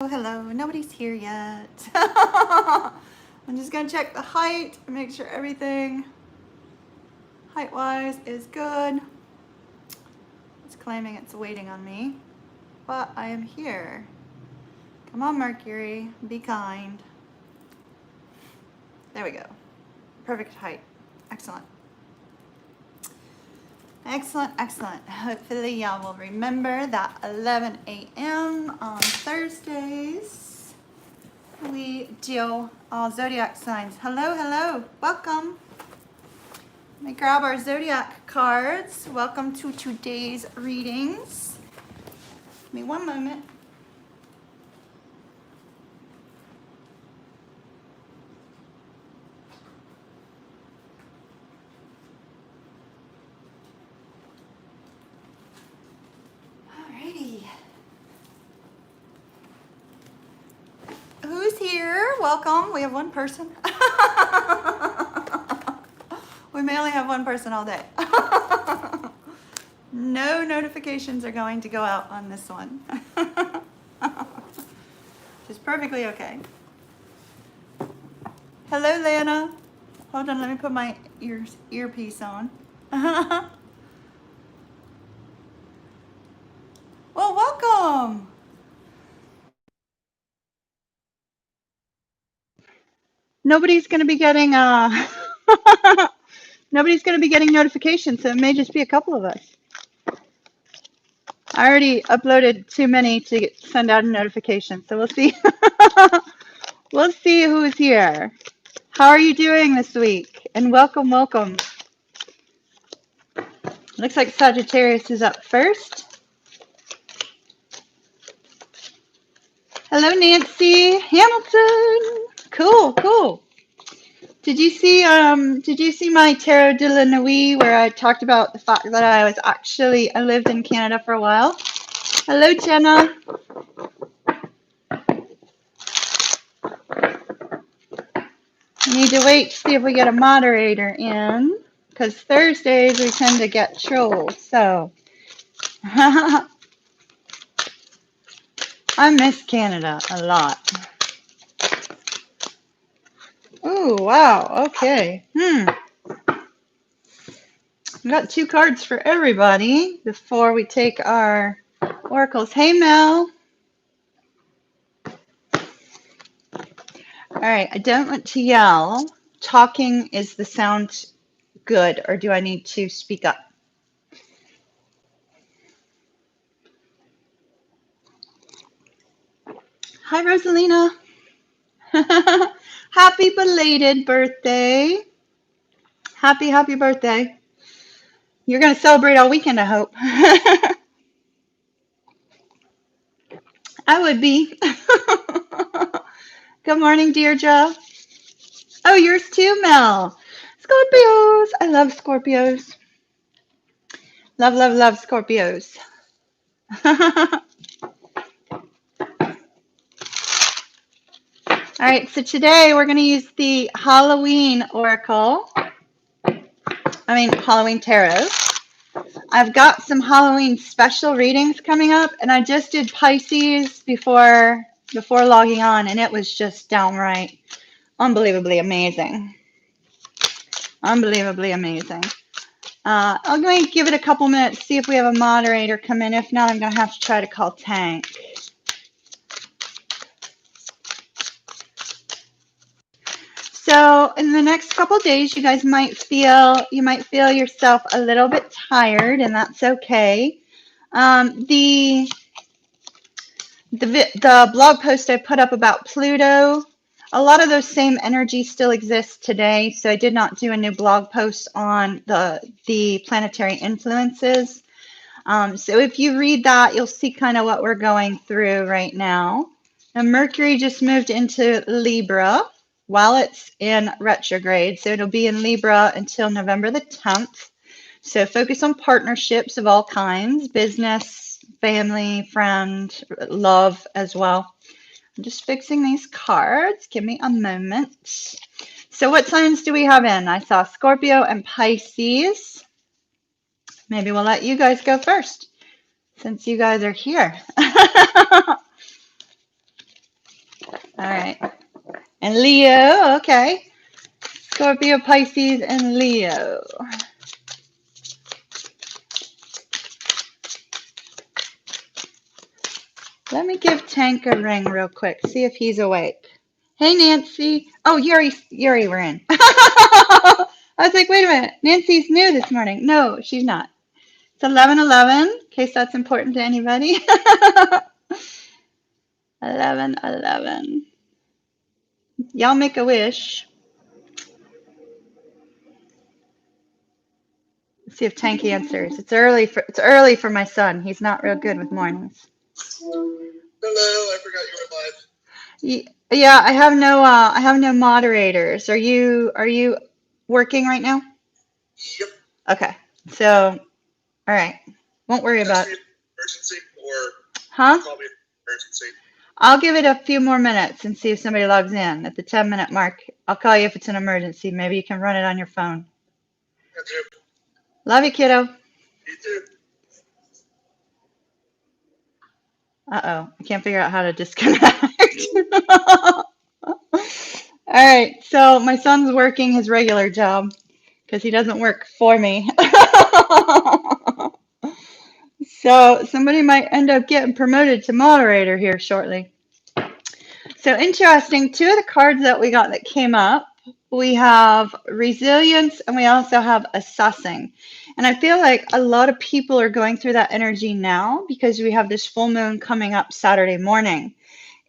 Oh, hello. Nobody's here yet. I'm just going to check the height and make sure everything height-wise is good. It's claiming it's waiting on me, but I am here. Come on, Mercury. Be kind. There we go. Perfect height. Excellent. Excellent, excellent. Hopefully y'all will remember that 11 a.m. on Thursdays we do all zodiac signs. Hello, hello. Welcome. Let me grab our zodiac cards. Welcome to today's readings. Give me one moment. Alrighty. Who's here? Welcome. We have one person. We may only have one person all day. No notifications are going to go out on this one. Which is perfectly okay. Hello, Lana. Hold on, let me put my earpiece on. Well, welcome. Nobody's going to be getting nobody's going to be getting notifications, so it may just be a couple of us. I already uploaded too many to send out a notification, so we'll see. We'll see who's here. How are you doing this week? And welcome, welcome. Looks like Sagittarius is up first. Hello, Nancy Hamilton. Cool, cool. Did you see my Tarot de la Nuit where I talked about the fact that I lived in Canada for a while? Hello, Jenna. We need to wait to see if we get a moderator in, because Thursdays we tend to get trolls, so. I miss Canada a lot. Oh, wow, okay. We got two cards for everybody before we take our oracles. Hey, Mel. All right, I don't want to yell. Talking, is the sound good, or do I need to speak up? Hi, Rosalina. Happy belated birthday. Happy birthday. You're going to celebrate all weekend, I hope. I would be. Good morning, Deirdre. Oh, yours too, Mel. Scorpios. I love Scorpios. Love, love, love Scorpios. All right, so today we're going to use the Halloween Oracle. Halloween Tarot. I've got some Halloween special readings coming up, and I just did Pisces before logging on, and it was just downright unbelievably amazing. Unbelievably amazing. I'm going to give it a couple minutes, see if we have a moderator come in. If not, I'm going to have to try to call Tank. So in the next couple days, you guys might feel yourself a little bit tired, and that's okay. The blog post I put up about Pluto, a lot of those same energies still exist today, so I did not do a new blog post on the planetary influences. So if you read that, you'll see kind of what we're going through right now. Now, Mercury just moved into Libra while it's in retrograde, so it'll be in Libra until November the 10th. So focus on partnerships of all kinds, business, family, friend, love as well. I'm just fixing these cards. Give me a moment. So what signs do we have in? I saw Scorpio and Pisces. Maybe we'll let you guys go first since you guys are here. All right. And Leo, okay. Scorpio, Pisces, and Leo. Let me give Tank a ring real quick, see if he's awake. Hey, Nancy. Oh, Yuri we're in. I was like, wait a minute. Nancy's new this morning. No, she's not. It's 11:11, in case that's important to anybody. 11:11. Y'all make a wish. Let's see if Tank answers. It's early for my son. He's not real good with mornings. Hello, I forgot you were live. Yeah, I have no moderators. Are you working right now? Yep. Okay. So, all right. Won't worry about it. Emergency or Huh? call me emergency. I'll give it a few more minutes and see if somebody logs in at the 10-minute mark. I'll call you if it's an emergency. Maybe you can run it on your phone. Okay. Love you, kiddo. You too. Uh-oh. I can't figure out how to disconnect. All right. So my son's working his regular job because he doesn't work for me. So somebody might end up getting promoted to moderator here shortly. So interesting, two of the cards that we got that came up, we have resilience and we also have assessing. And I feel like a lot of people are going through that energy now because we have this full moon coming up Saturday morning.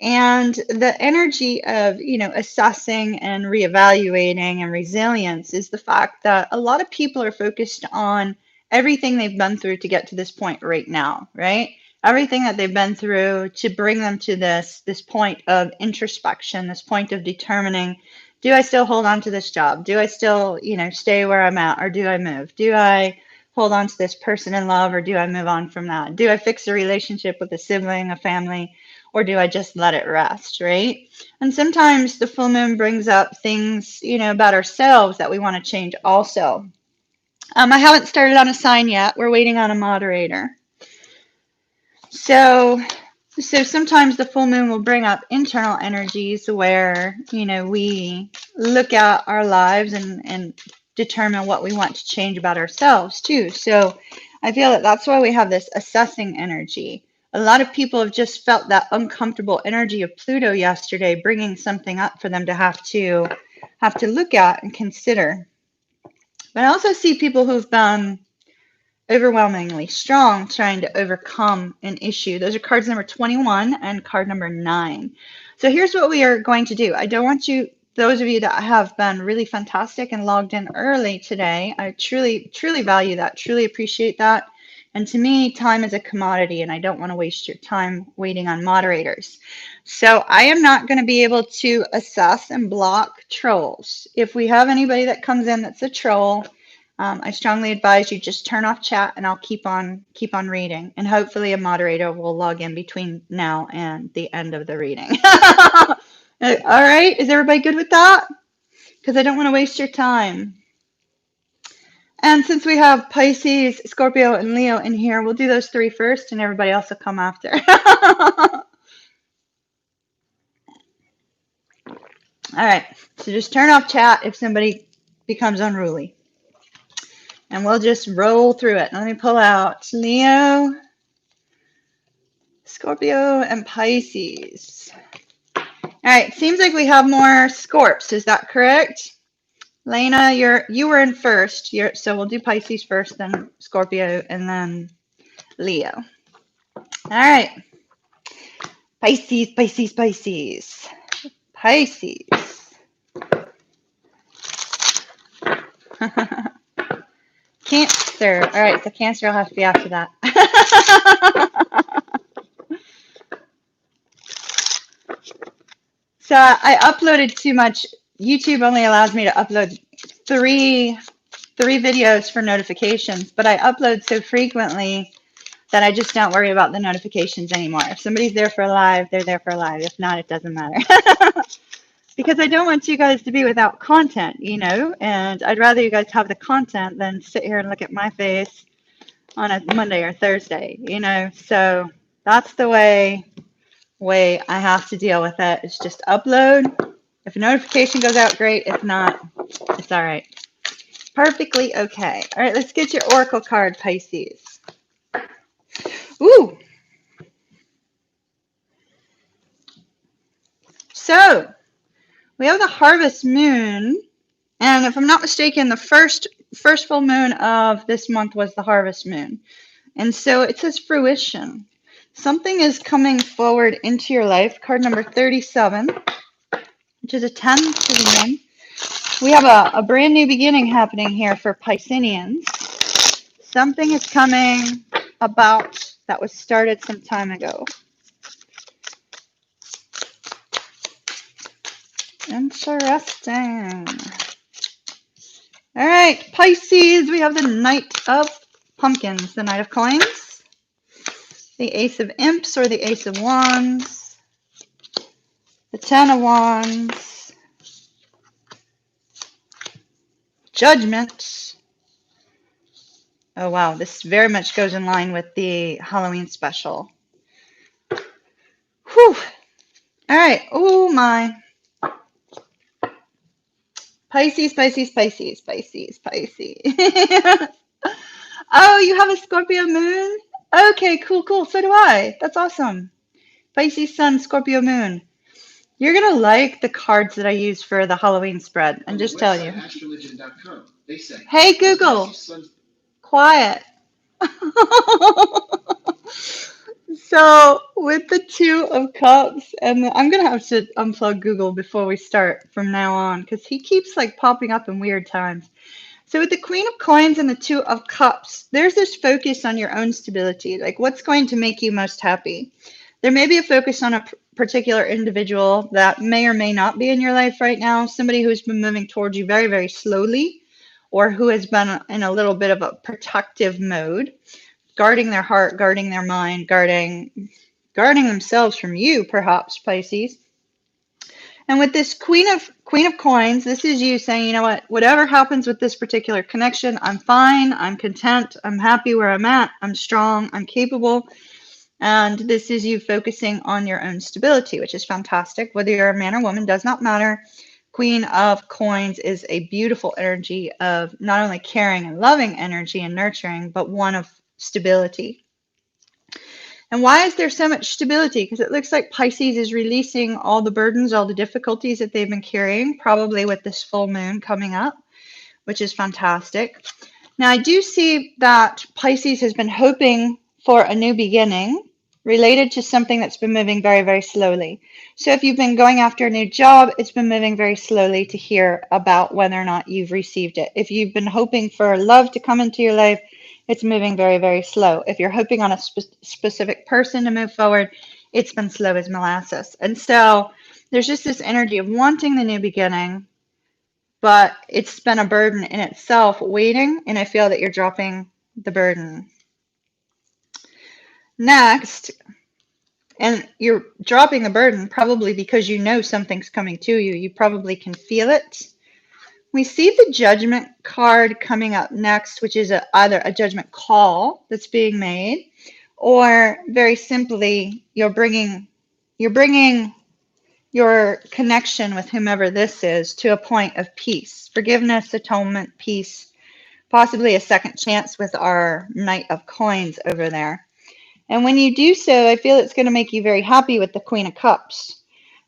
And the energy of, assessing and reevaluating and resilience is the fact that a lot of people are focused on everything they've been through to get to this point right now, right? Everything that they've been through to bring them to this point of introspection, this point of determining, do I still hold on to this job? Do I still, stay where I'm at, or do I move? Do I hold on to this person in love, or do I move on from that? Do I fix a relationship with a sibling, a family, or do I just let it rest, right? And sometimes the full moon brings up things, about ourselves that we want to change also. I haven't started on a sign yet. We're waiting on a moderator. So sometimes the full moon will bring up internal energies where, we look at our lives and determine what we want to change about ourselves too. So I feel that that's why we have this assessing energy. A lot of people have just felt that uncomfortable energy of Pluto yesterday, bringing something up for them to have to look at and consider. But I also see people who've been overwhelmingly strong trying to overcome an issue. Those are cards number 21 and card number 9. So here's what we are going to do. I don't want you, those of you that have been really fantastic and logged in early today, I truly, truly value that, truly appreciate that. And to me, time is a commodity, and I don't want to waste your time waiting on moderators. So I am not going to be able to assess and block trolls. If we have anybody that comes in that's a troll, I strongly advise you just turn off chat, and I'll keep on reading. And hopefully a moderator will log in between now and the end of the reading. All right, is everybody good with that? Because I don't want to waste your time. And since we have Pisces, Scorpio, and Leo in here, we'll do those three first, and everybody else will come after. All right, so just turn off chat if somebody becomes unruly. And we'll just roll through it. Let me pull out Leo, Scorpio, and Pisces. All right, seems like we have more Scorps. Is that correct? Lena, you were in first. So we'll do Pisces first, then Scorpio, and then Leo. All right. Pisces, Pisces, Pisces. Pisces. Cancer. All right, so Cancer will have to be after that. So I uploaded too much. YouTube only allows me to upload three videos for notifications, but I upload so frequently that I just don't worry about the notifications anymore. If somebody's there for a live, they're there for a live. If not, it doesn't matter. Because I don't want you guys to be without content, and I'd rather you guys have the content than sit here and look at my face on a Monday or Thursday, So that's the way way I have to deal with it. It's just upload. If a notification goes out, great. If not, it's all right. Perfectly okay. All right, let's get your oracle card, Pisces. Ooh. So we have the harvest moon, and if I'm not mistaken, the first full moon of this month was the harvest moon. And so it says fruition. Something is coming forward into your life. Card number 37, which is a 10 to the name. We have a brand new beginning happening here for Pisceans. Something is coming about that was started some time ago. Interesting. All right, Pisces, we have the Knight of Pumpkins, the Knight of Coins, the Ace of Imps or the Ace of Wands, the Ten of Wands, Judgment. Oh, wow, this very much goes in line with the Halloween special. Whew. All right, oh my. Pisces, Pisces, Pisces, Pisces, Pisces. Oh, you have a Scorpio moon? Okay, cool, cool. So do I. That's awesome. Pisces sun, Scorpio moon. You're going to like the cards that I use for the Halloween spread. And just tell you. Hey, Google. Quiet. So with the Two of Cups, and I'm going to have to unplug Google before we start from now on because he keeps like popping up in weird times. So with the Queen of Coins and the Two of Cups, there's this focus on your own stability, like what's going to make you most happy. There may be a focus on a particular individual that may or may not be in your life right now, somebody who's been moving towards you very, very slowly, or who has been in a little bit of a protective mode, guarding their heart, guarding their mind, guarding themselves from you, perhaps, Pisces. And with this Queen of Coins, this is you saying, you know what, whatever happens with this particular connection, I'm fine, I'm content, I'm happy where I'm at, I'm strong, I'm capable. And this is you focusing on your own stability, which is fantastic. Whether you're a man or woman, does not matter. Queen of Coins is a beautiful energy of not only caring and loving energy and nurturing, but one of stability. And why is there so much stability? Because it looks like Pisces is releasing all the burdens, all the difficulties that they've been carrying, probably with this full moon coming up, which is fantastic. Now, I do see that Pisces has been hoping for a new beginning related to something that's been moving very, very slowly. So if you've been going after a new job, it's been moving very slowly to hear about whether or not you've received it. If you've been hoping for love to come into your life, it's moving very, very slow. If you're hoping on a specific person to move forward, it's been slow as molasses. And so there's just this energy of wanting the new beginning, but it's been a burden in itself waiting, and I feel that you're dropping the burden. Next, and you're dropping the burden probably because you know something's coming to you. You probably can feel it. We see the Judgment card coming up next, which is either a judgment call that's being made, or very simply, you're bringing your connection with whomever this is to a point of peace, forgiveness, atonement, peace, possibly a second chance with our Knight of Coins over there. And when you do so, I feel it's going to make you very happy with the Queen of Cups.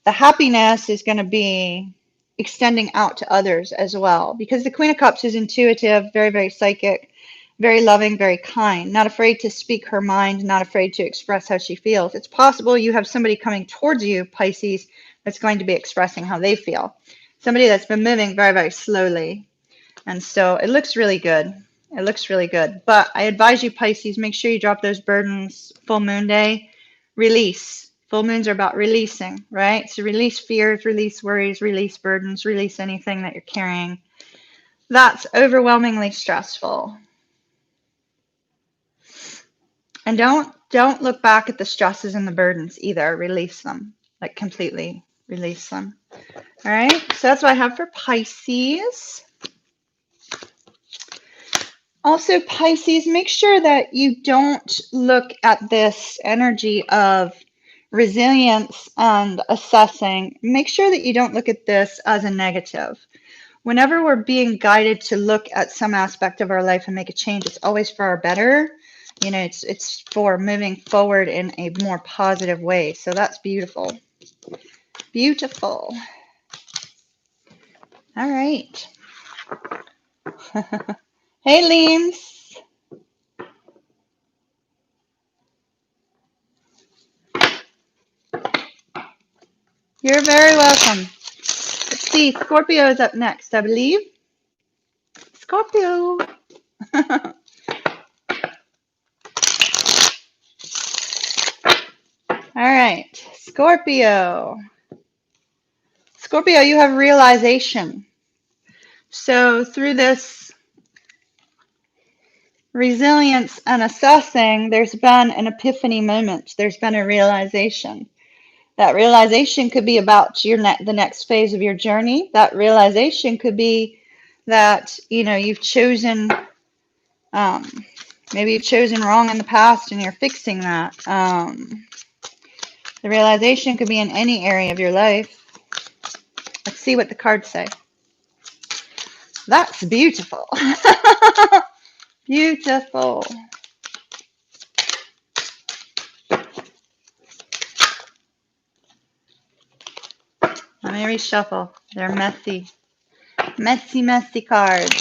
The happiness is going to be extending out to others as well, because the Queen of Cups is intuitive, very, very psychic, very loving, very kind, not afraid to speak her mind, not afraid to express how she feels. It's possible you have somebody coming towards you, Pisces, that's going to be expressing how they feel. Somebody that's been moving very, very slowly. And so it looks really good. It looks really good. But I advise you, Pisces, make sure you drop those burdens full moon day. Release. Full moons are about releasing, right? So release fears, release worries, release burdens, release anything that you're carrying. That's overwhelmingly stressful. And don't look back at the stresses and the burdens either. Release them, like completely release them. All right, so that's what I have for Pisces. Also, Pisces, make sure that you don't look at this energy of resilience and assessing, make sure that you don't look at this as a negative. Whenever we're being guided to look at some aspect of our life and make a change, it's always for our better. You know, it's for moving forward in a more positive way. So that's beautiful. Beautiful. All right. Hey, Leams. You're very welcome. Let's see. Scorpio is up next, I believe. Scorpio. All right. Scorpio. Scorpio, you have realization. So through this resilience and assessing, there's been an epiphany moment. There's been a realization. That realization could be about your the next phase of your journey. That realization could be that, you know, you've chosen, maybe you've chosen wrong in the past and you're fixing that. The realization could be in any area of your life. Let's see what the cards say. That's beautiful. Beautiful. Let me reshuffle. They're messy. Messy, messy cards.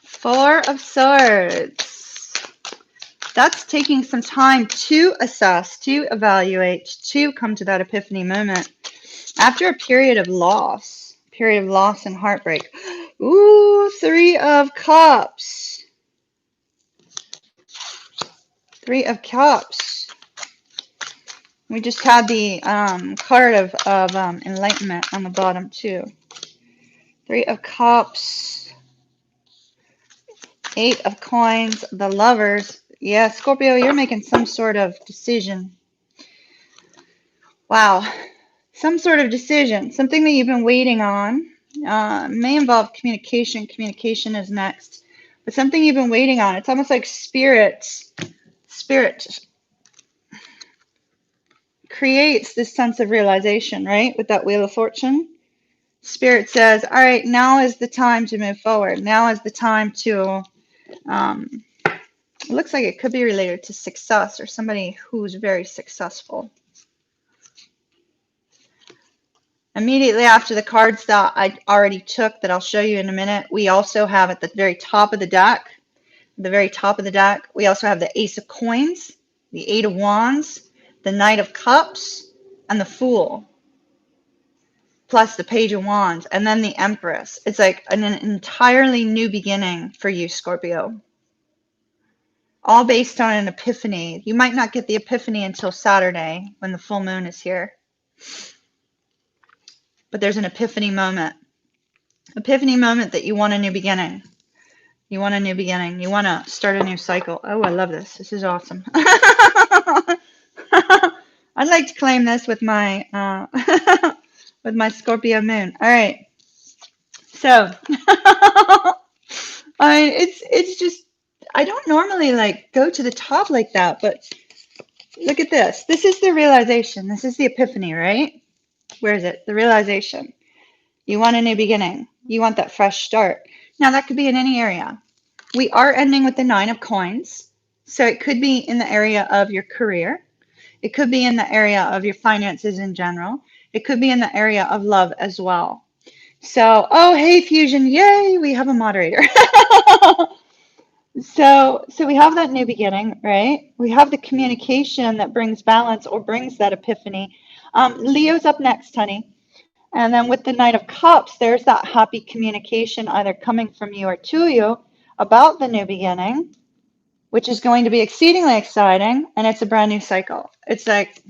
Four of Swords. That's taking some time to assess, to evaluate, to come to that epiphany moment after a period of loss and heartbreak. Ooh, Three of Cups. Three of Cups. We just had the card of enlightenment on the bottom too. Three of Cups. Eight of Coins. The Lovers. Yeah, Scorpio, you're making some sort of decision. Wow. Some sort of decision. Something that you've been waiting on. May involve communication. Communication is next. But something you've been waiting on. It's almost like spirit creates this sense of realization, right? With that Wheel of Fortune. Spirit says, all right, now is the time to move forward. Now is the time to, it looks like it could be related to success or somebody who's very successful. Immediately after the cards that I already took that I'll show you in a minute, we also have at the very top of the deck, we also have the Ace of Coins, the Eight of Wands, the Knight of Cups, and the Fool, plus the Page of Wands, and then the Empress. It's like an entirely new beginning for you, Scorpio. All based on an epiphany. You might not get the epiphany until Saturday when the full moon is here. But there's an epiphany moment. Epiphany moment that you want a new beginning. You want a new beginning. You want to start a new cycle. Oh, I love this. This is awesome. I'd like to claim this with my with my Scorpio moon. All right. So it's just, I don't normally like go to the top like that, but look at this. This is the realization. This is the epiphany, right? Where is it? The realization. You want a new beginning. You want that fresh start. Now, that could be in any area. We are ending with the Nine of Coins. So it could be in the area of your career. It could be in the area of your finances in general. It could be in the area of love as well. So, oh, hey, Fusion. Yay, we have a moderator. So we have that new beginning, right? We have the communication that brings balance or brings that epiphany. Leo's up next, honey. And then with the Knight of Cups, there's that happy communication either coming from you or to you about the new beginning, which is going to be exceedingly exciting, and it's a brand new cycle. It's like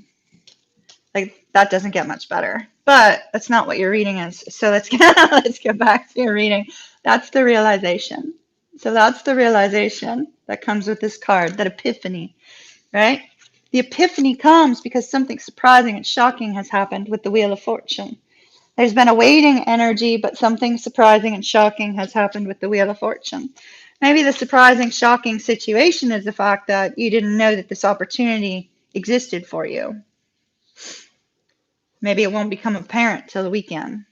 that doesn't get much better, but that's not what your reading is. So let's get back to your reading. That's the realization. So that's the realization that comes with this card, that epiphany, right? The epiphany comes because something surprising and shocking has happened with the Wheel of Fortune. There's been a waiting energy, but something surprising and shocking has happened with the Wheel of Fortune. Maybe the surprising, shocking situation is the fact that you didn't know that this opportunity existed for you. Maybe it won't become apparent till the weekend.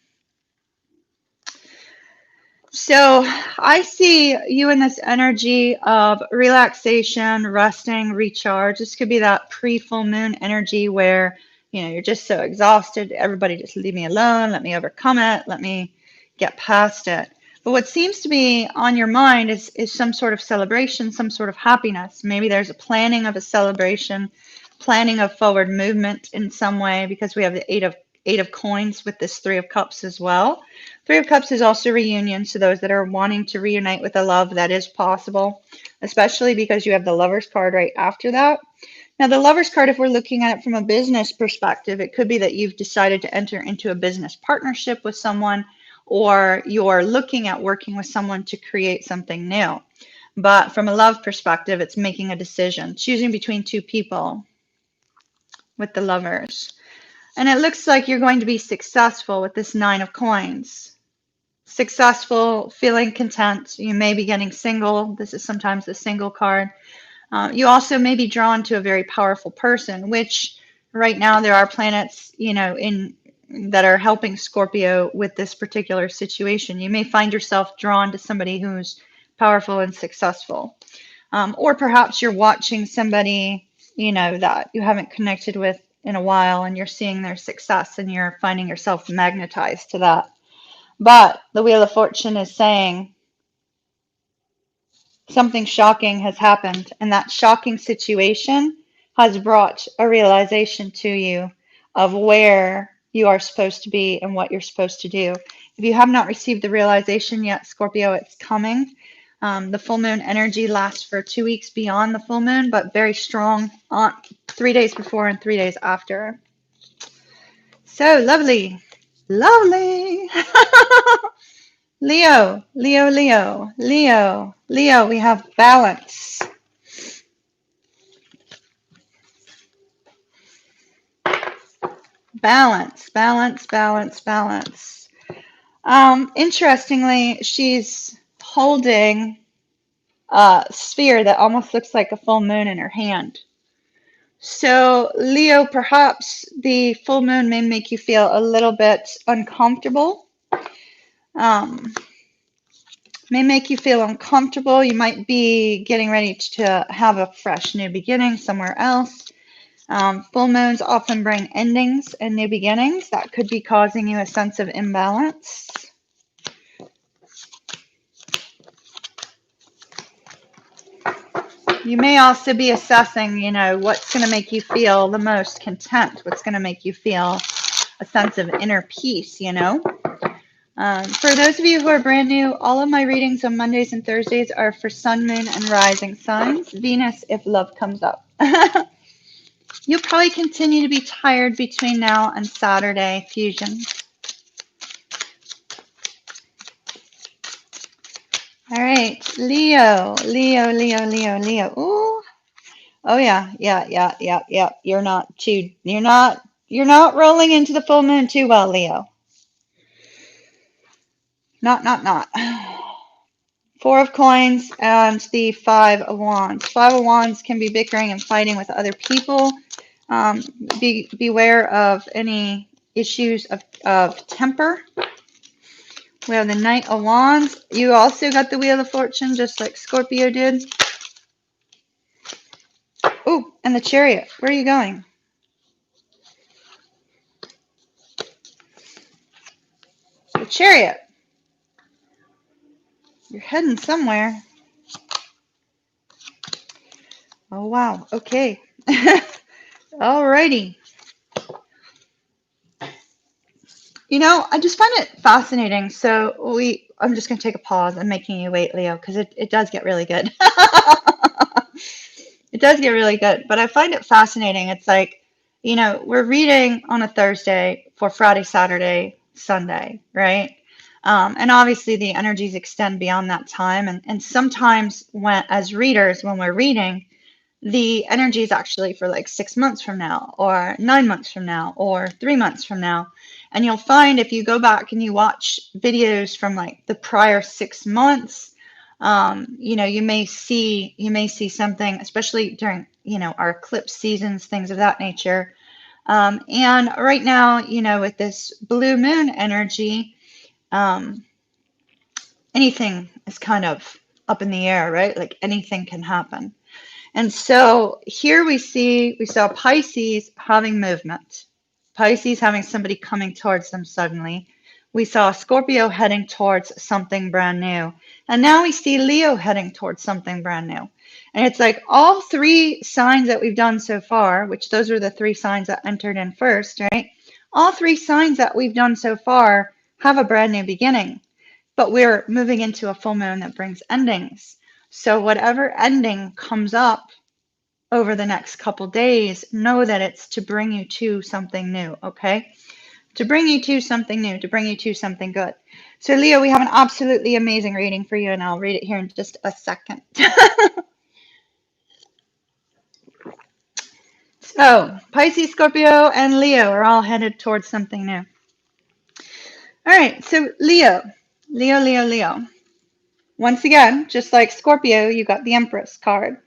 So I see you in this energy of relaxation, resting, recharge. This could be that pre-full moon energy where, you're just so exhausted. Everybody just leave me alone. Let me overcome it. Let me get past it. But what seems to be on your mind is some sort of celebration, some sort of happiness. Maybe there's a planning of a celebration, planning of forward movement in some way, because we have the eight of coins with this Three of Cups as well. Three of Cups is also reunion, so those that are wanting to reunite with a love, that is possible, especially because you have the Lover's card right after that. Now, the Lover's card, if we're looking at it from a business perspective, it could be that you've decided to enter into a business partnership with someone, or you're looking at working with someone to create something new. But from a love perspective, it's making a decision, choosing between two people with the Lovers. And it looks like you're going to be successful with this Nine of Coins. Successful, feeling content. You may be getting single. This is sometimes the single card. You also may be drawn to a very powerful person, which right now there are planets, in that are helping Scorpio with this particular situation. You may find yourself drawn to somebody who's powerful and successful. Or perhaps you're watching somebody, that you haven't connected with in a while, and you're seeing their success and you're finding yourself magnetized to that. But the Wheel of Fortune is saying something shocking has happened, and that shocking situation has brought a realization to you of where you are supposed to be and what you're supposed to do. If you have not received the realization yet, Scorpio, it's coming. The full moon energy lasts for 2 weeks beyond the full moon, but very strong on 3 days before and 3 days after. So lovely. Lovely. Leo, Leo, Leo, Leo, Leo, we have balance. Balance, balance, balance, balance. Interestingly, she's holding a sphere that almost looks like a full moon in her hand. So, Leo, perhaps the full moon may make you feel a little bit uncomfortable. May make you feel uncomfortable. You might be getting ready to have a fresh new beginning somewhere else. Full moons often bring endings and new beginnings. That could be causing you a sense of imbalance. You may also be assessing, what's going to make you feel the most content, what's going to make you feel a sense of inner peace, For those of you who are brand new, all of my readings on Mondays and Thursdays are for sun, moon, and rising signs. Venus, if love comes up. You'll probably continue to be tired between now and Saturday fusion. All right, Leo, Leo, Leo, Leo, Leo. Ooh. Oh yeah. You're not rolling into the full moon too well, Leo. Not. Four of Coins and the Five of Wands. Five of Wands can be bickering and fighting with other people. Beware of any issues of temper. We have the Knight of Wands. You also got the Wheel of Fortune, just like Scorpio did. Oh, and the Chariot. Where are you going? The Chariot. You're heading somewhere. Oh, wow. Okay. Alrighty. I just find it fascinating. So I'm just going to take a pause. I'm making you wait, Leo, because it does get really good. It does get really good. But I find it fascinating. It's like, we're reading on a Thursday for Friday, Saturday, Sunday, right? And obviously the energies extend beyond that time. And sometimes as readers, when we're reading, the energy is actually for like 6 months from now, or 9 months from now, or 3 months from now. And you'll find if you go back and you watch videos from like the prior 6 months, you may see something, especially during, our eclipse seasons, things of that nature. And right now, with this blue moon energy, anything is kind of up in the air, right? Like anything can happen. And so here we saw Pisces having movement, Pisces having somebody coming towards them suddenly. We saw Scorpio heading towards something brand new. And now we see Leo heading towards something brand new. And it's like all three signs that we've done so far, which those are the three signs that entered in first, right? All three signs that we've done so far have a brand new beginning. But we're moving into a full moon that brings endings. So whatever ending comes up over the next couple days, know that it's to bring you to something new, okay? To bring you to something new, to bring you to something good. So Leo, we have an absolutely amazing reading for you, and I'll read it here in just a second. So Pisces, Scorpio, and Leo are all headed towards something new. All right, so Leo. Once again, just like Scorpio, you got the Empress card.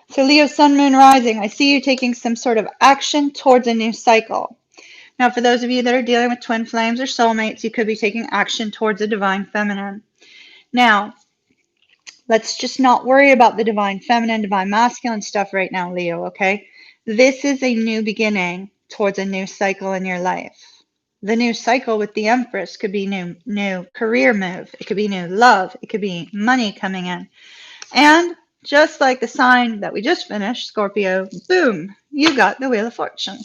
So Leo, Sun, Moon, Rising, I see you taking some sort of action towards a new cycle. Now, for those of you that are dealing with twin flames or soulmates, you could be taking action towards a divine feminine. Now, let's just not worry about the divine feminine, divine masculine stuff right now, Leo, okay? This is a new beginning towards a new cycle in your life. The new cycle with the Empress could be new career move. It could be new love. It could be money coming in. And just like the sign that we just finished, Scorpio, boom, you got the Wheel of Fortune.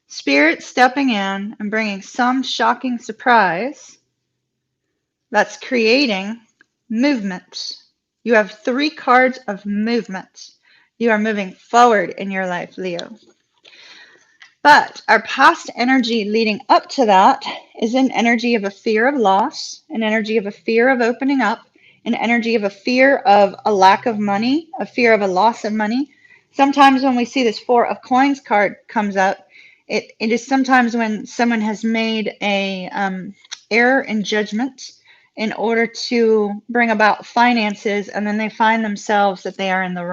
Spirit stepping in and bringing some shocking surprise that's creating movement. You have 3 cards of movement. You are moving forward in your life, Leo. But our past energy leading up to that is an energy of a fear of loss, an energy of a fear of opening up, an energy of a fear of a lack of money, a fear of a loss of money. Sometimes when we see this 4 of Coins card comes up, it is sometimes when someone has made a error in judgment in order to bring about finances, and then they find themselves that they are in the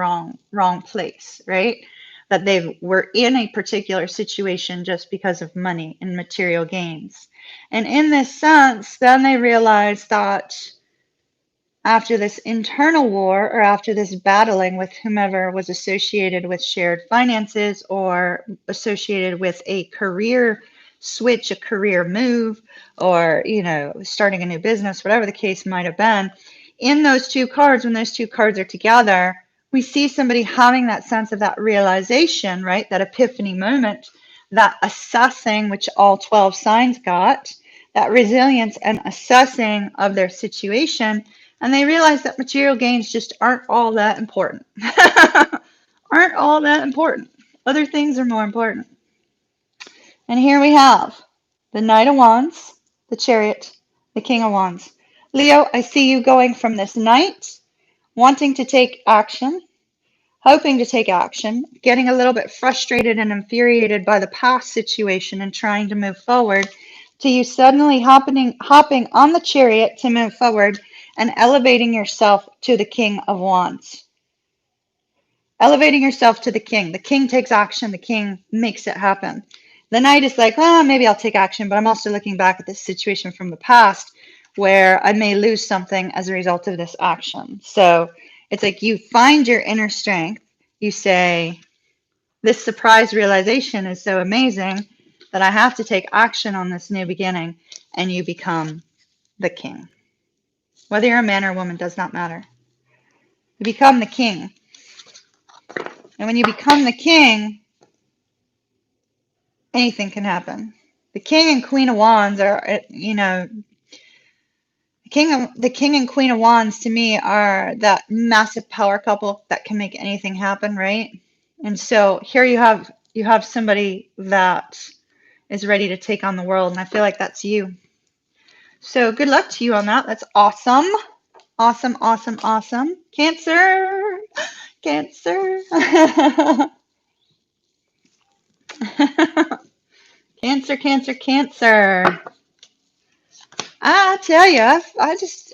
wrong place, right? That they were in a particular situation just because of money and material gains. And in this sense, then they realize that after this internal war, or after this battling with whomever was associated with shared finances or associated with a career switch, a career move, or starting a new business, whatever the case might have been, in those 2 cards, when those 2 cards are together, we see somebody having that sense of that realization, right? That epiphany moment, that assessing, which all 12 signs got, that resilience and assessing of their situation. And they realize that material gains just aren't all that important. Aren't all that important. Other things are more important. And here we have the Knight of Wands, the Chariot, the King of Wands. Leo, I see you going from this Knight, wanting to take action, hoping to take action, getting a little bit frustrated and infuriated by the past situation and trying to move forward, to you suddenly hopping on the Chariot to move forward and elevating yourself to the King of Wands. Elevating yourself to the King. The King takes action. The King makes it happen. The Knight is like, well, maybe I'll take action, but I'm also looking back at this situation from the past where I may lose something as a result of this action. So it's like you find your inner strength. You say, this surprise realization is so amazing that I have to take action on this new beginning, and you become the king. Whether you're a man or a woman does not matter. You become the king. And when you become the king, anything can happen. The king and queen of wands are, the king and queen of wands to me are that massive power couple that can make anything happen, right? And so here you have somebody that is ready to take on the world, and I feel like that's you. So good luck to you on that. That's awesome. Awesome, awesome, awesome. Cancer. Cancer, Cancer, Cancer. I tell you,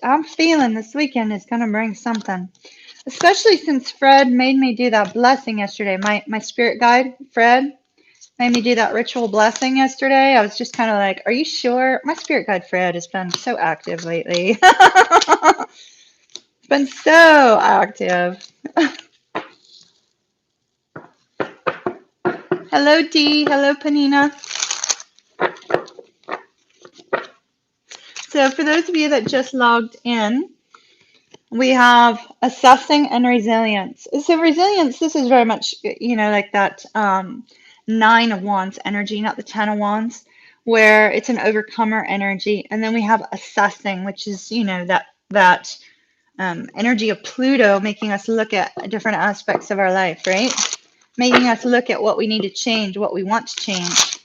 I'm feeling this weekend is going to bring something. Especially since Fred made me do that blessing yesterday. My spirit guide, Fred, made me do that ritual blessing yesterday. I was just kind of like, are you sure? My spirit guide, Fred, has been so active lately. Been so active. Hello, Dee. Hello, Panina. So for those of you that just logged in, we have assessing and resilience. So resilience, this is very much, like that 9 of Wands energy, not the 10 of Wands, where it's an overcomer energy. And then we have assessing, which is, that energy of Pluto, making us look at different aspects of our life, right? Making us look at what we need to change, what we want to change.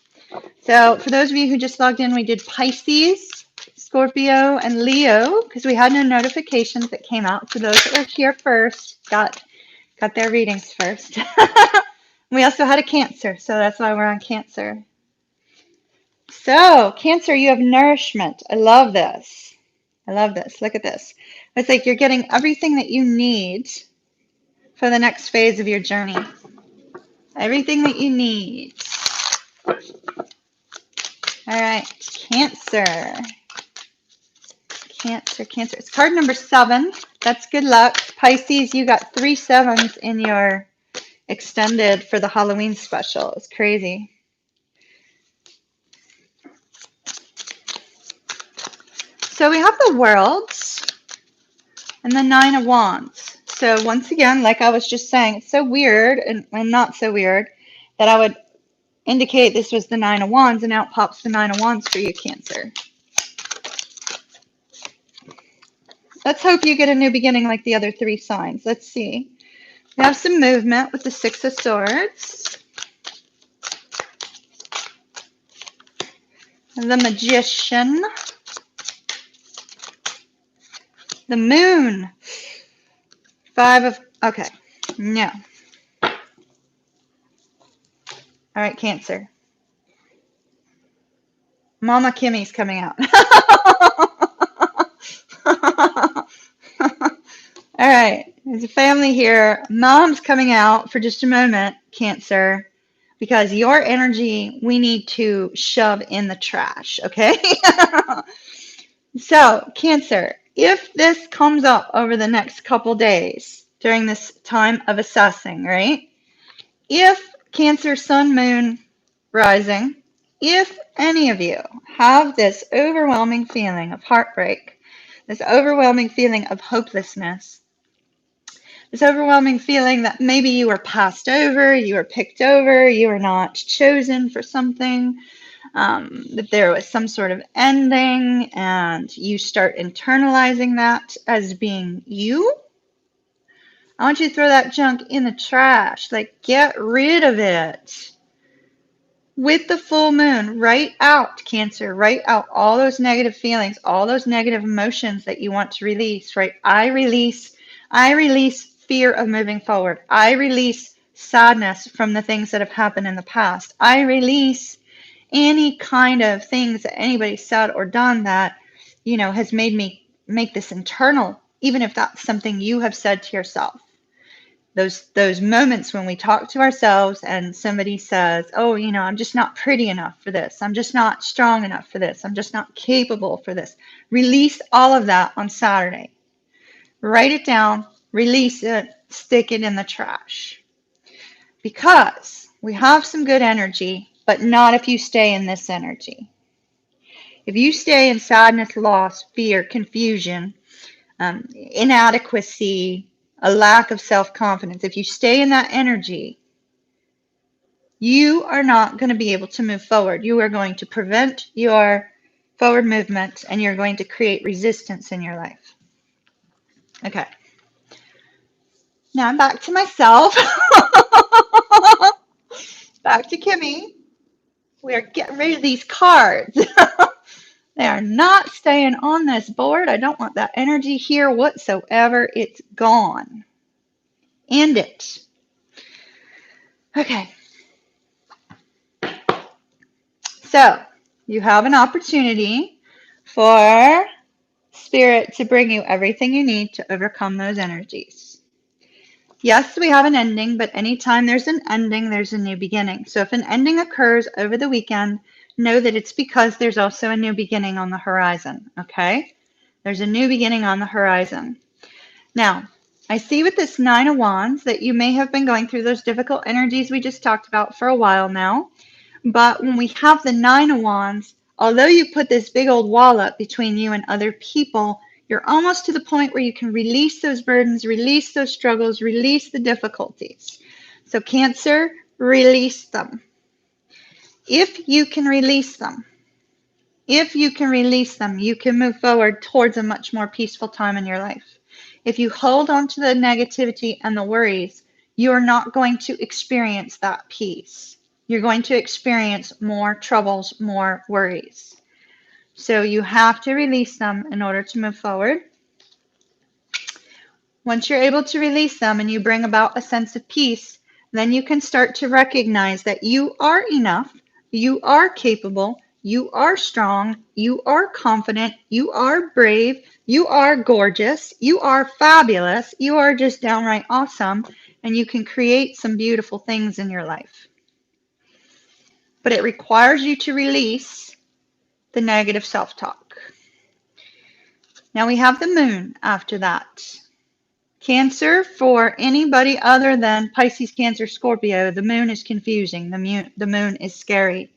So for those of you who just logged in, we did Pisces, Scorpio, and Leo because we had no notifications that came out. So those that were here first got their readings first. We also had a Cancer, so that's why we're on Cancer. So Cancer, you have nourishment. I love this. I love this. Look at this. It's like you're getting everything that you need for the next phase of your journey. Everything that you need. All right, Cancer. Cancer, Cancer. It's card number 7. That's good luck. Pisces, you got 3 7s in your extended for the Halloween special. It's crazy. So we have the Worlds and the 9 of Wands. So once again, like I was just saying, it's so weird and not so weird that I would indicate this was the 9 of Wands, and now it pops the 9 of Wands for you, Cancer. Let's hope you get a new beginning like the other 3 signs. Let's see. We have some movement with the 6 of Swords. The Magician. The Moon. 5 of... Okay. No. All right, Cancer. Mama Kimmy's coming out. All right. There's a family here. Mom's coming out for just a moment, Cancer, because your energy we need to shove in the trash, okay? So, Cancer, if this comes up over the next couple days during this time of assessing, right? If Cancer, Sun, Moon, Rising, if any of you have this overwhelming feeling of heartbreak, this overwhelming feeling of hopelessness, this overwhelming feeling that maybe you were passed over, you were picked over, you were not chosen for something, that there was some sort of ending, and you start internalizing that as being you, I want you to throw that junk in the trash. Like, get rid of it. With the full moon, write out, Cancer, write out all those negative feelings, all those negative emotions that you want to release, right? I release fear of moving forward. I release sadness from the things that have happened in the past. I release any kind of things that anybody said or done that, has made me make this internal, even if that's something you have said to yourself. Those moments when we talk to ourselves and somebody says, oh, I'm just not pretty enough for this. I'm just not strong enough for this. I'm just not capable for this. Release all of that on Saturday. Write it down, release it, stick it in the trash. Because we have some good energy, but not if you stay in this energy. If you stay in sadness, loss, fear, confusion, inadequacy, a lack of self-confidence, if you stay in that energy, you are not going to be able to move forward. You are going to prevent your forward movement, and you're going to create resistance in your life. Okay. Now I'm back to myself. Back to Kimmy. We are getting rid of these cards. They are not staying on this board. I don't want that energy here whatsoever. It's gone. End it. Okay. So you have an opportunity for Spirit to bring you everything you need to overcome those energies. Yes, we have an ending, but anytime there's an ending, there's a new beginning. So if an ending occurs over the weekend, know that it's because there's also a new beginning on the horizon, okay? There's a new beginning on the horizon. Now, I see with this Nine of Wands that you may have been going through those difficult energies we just talked about for a while now. But when we have the Nine of Wands, although you put this big old wall up between you and other people, you're almost to the point where you can release those burdens, release those struggles, release the difficulties. So Cancer, release them. If you can release them, you can move forward towards a much more peaceful time in your life. If you hold on to the negativity and the worries, you're not going to experience that peace. You're going to experience more troubles, more worries. So you have to release them in order to move forward. Once you're able to release them and you bring about a sense of peace, then you can start to recognize that you are enough, you are capable, you are strong, you are confident, you are brave, you are gorgeous, you are fabulous, you are just downright awesome, and you can create some beautiful things in your life. But it requires you to release the negative self-talk. Now we have the moon after that. Cancer, for anybody other than Pisces, Cancer, Scorpio, the moon is confusing. The moon is scary.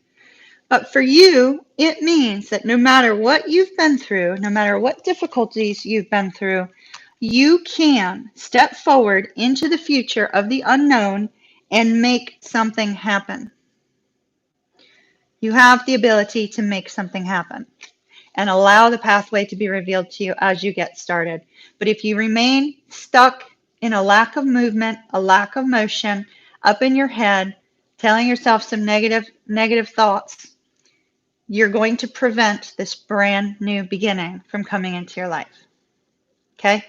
But for you, it means that no matter what you've been through, no matter what difficulties you've been through, you can step forward into the future of the unknown and make something happen. You have the ability to make something happen and allow the pathway to be revealed to you as you get started. But if you remain stuck in a lack of movement, a lack of motion, up in your head, telling yourself some negative thoughts, you're going to prevent this brand new beginning from coming into your life. Okay?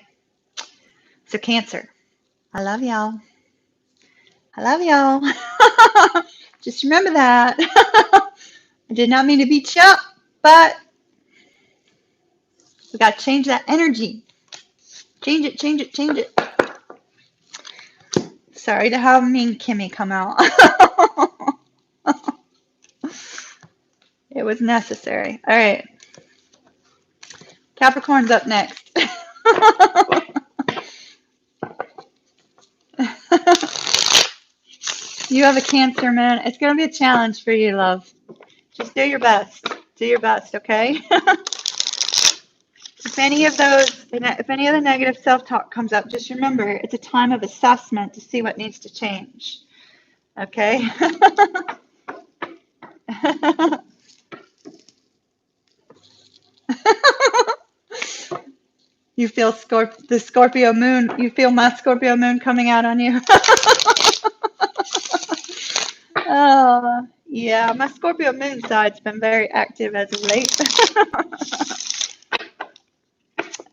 So Cancer, I love y'all. I love y'all. Just remember that. I did not mean to beat you up, but we got to change that energy. Change it, change it, change it. Sorry to have mean Kimmy come out. It was necessary. All right. Capricorn's up next. You have a Cancer moon. It's going to be a challenge for you, love. Just do your best. Do your best, okay? If any of the negative self-talk comes up, just remember it's a time of assessment to see what needs to change. Okay? You feel the Scorpio moon, you feel my Scorpio moon coming out on you? Oh, yeah, my Scorpio moon side's been very active as of late.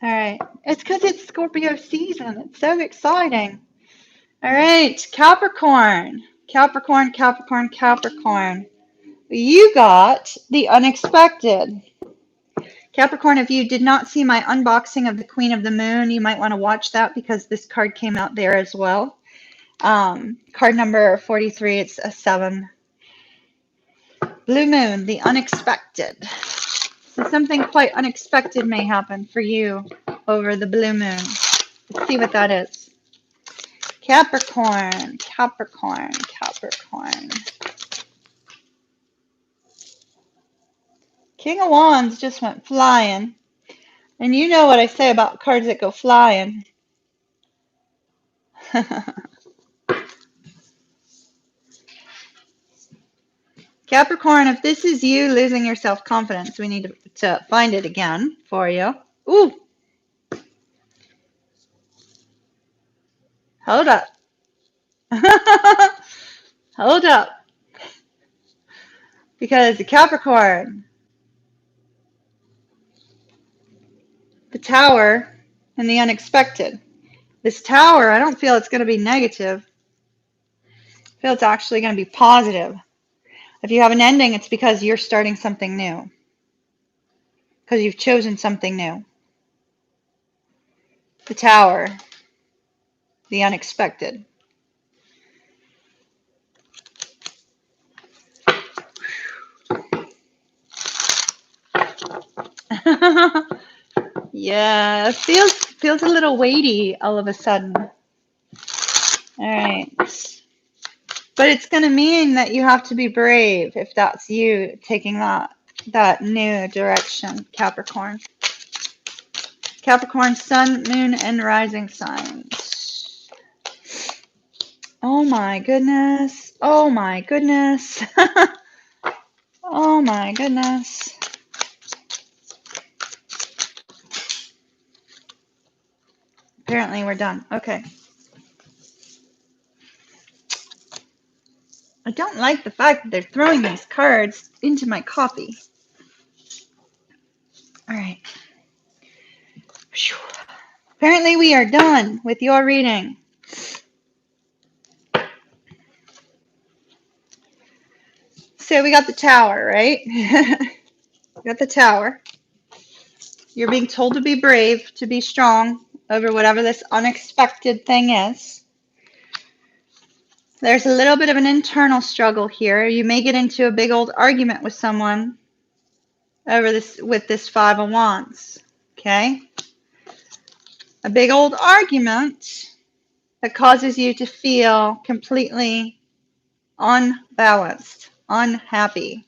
All right, it's because it's Scorpio season. It's so exciting. All right, Capricorn. Capricorn, Capricorn, Capricorn. You got the unexpected. Capricorn, if you did not see my unboxing of the Queen of the Moon, you might want to watch that because this card came out there as well. Card number 43, it's a 7. Blue Moon, the unexpected. So something quite unexpected may happen for you over the blue moon. Let's see what that is. Capricorn, Capricorn, Capricorn. King of Wands just went flying. And you know what I say about cards that go flying. Capricorn, if this is you losing your self-confidence, we need to find it again for you. Ooh. Hold up. Hold up. Because the Capricorn, the Tower, and the unexpected. This Tower, I don't feel it's going to be negative. I feel it's actually going to be positive. If you have an ending, it's because you're starting something new. Because you've chosen something new. The Tower. The unexpected. Yeah, it feels a little weighty all of a sudden. All right. But it's going to mean that you have to be brave if that's you taking that new direction, Capricorn. Capricorn, sun, moon, and rising signs. Oh my goodness. Oh my goodness. Oh my goodness. Apparently we're done. Okay. I don't like the fact that they're throwing these cards into my coffee. All right. Apparently we are done with your reading. So we got the Tower, right? We got the Tower. You're being told to be brave, to be strong over whatever this unexpected thing is. There's a little bit of an internal struggle here. You may get into a big old argument with someone over this with this Five of Wands. Okay? A big old argument that causes you to feel completely unbalanced, unhappy.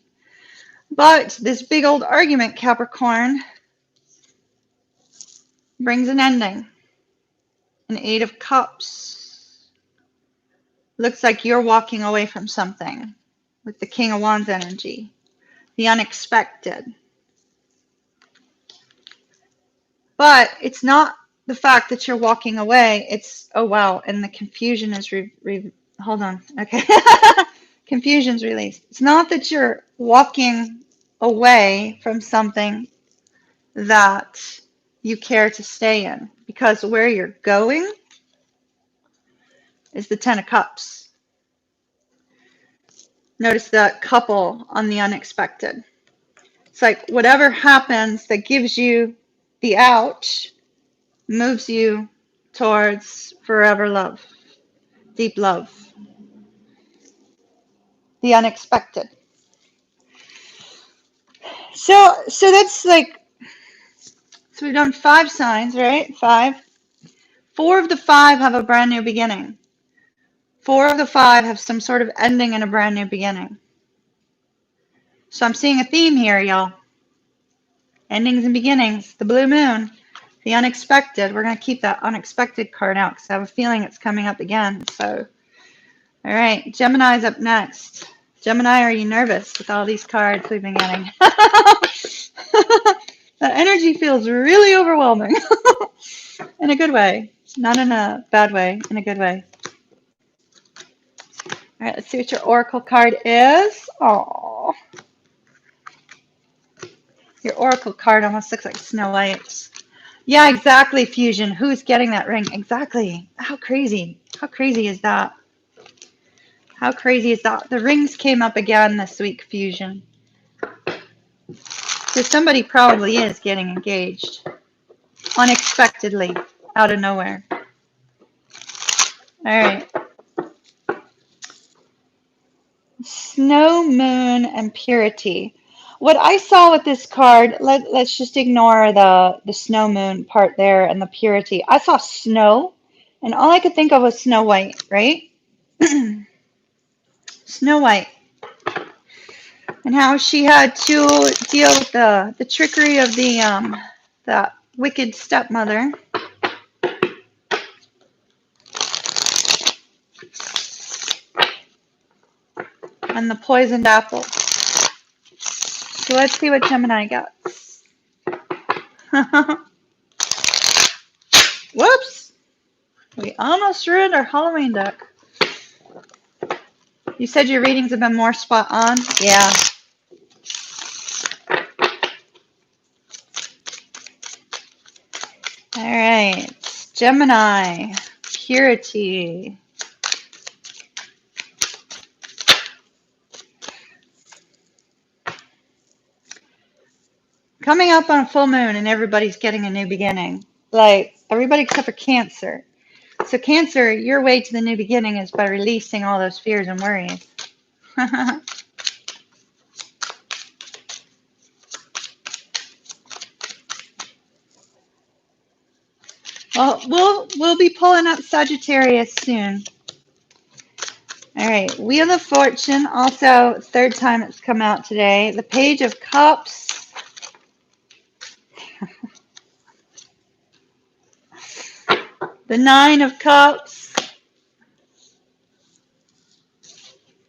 But this big old argument, Capricorn, brings an ending. An Eight of Cups. Looks like you're walking away from something with the King of Wands energy. The unexpected. But it's not the fact that you're walking away. It's, oh wow, and the confusion is, hold on, okay. Confusion's released. It's not that you're walking away from something that you care to stay in. Because where you're going is the Ten of Cups. Notice the couple on the unexpected. It's like whatever happens that gives you the out moves you towards forever love, deep love, the unexpected. So that's like, so we've done 5 signs, right? 5. 4 of the 5 have a brand new beginning. 4 of the 5 have some sort of ending and a brand new beginning. So I'm seeing a theme here, y'all. Endings and beginnings. The blue moon. The unexpected. We're going to keep that unexpected card out because I have a feeling it's coming up again. So, all right. Gemini's up next. Gemini, are you nervous with all these cards we've been getting? That energy feels really overwhelming. In a good way. Not in a bad way. In a good way. All right. Let's see what your oracle card is. Oh, your oracle card almost looks like Snow White. Yeah, exactly, Fusion. Who's getting that ring? Exactly. How crazy. How crazy is that? How crazy is that? The rings came up again this week, Fusion. So somebody probably is getting engaged. Unexpectedly. Out of nowhere. All right. Snow, moon, and purity. What I saw with this card, let's just ignore the snow moon part there and the purity. I saw snow, and all I could think of was Snow White, right? Snow White. And how she had to deal with the trickery of that wicked stepmother. And the poisoned apple. So let's see what Gemini gets. Whoops! We almost ruined our Halloween deck. You said your readings have been more spot on? Yeah. All right. Gemini. Purity. coming up on a full moon and everybody's getting a new beginning. Like everybody except for Cancer. So Cancer, your way to the new beginning is by releasing all those fears and worries. Well, we'll be pulling up Sagittarius soon. All right, Wheel of Fortune, also third time it's come out today. The Page of Cups. The Nine of Cups.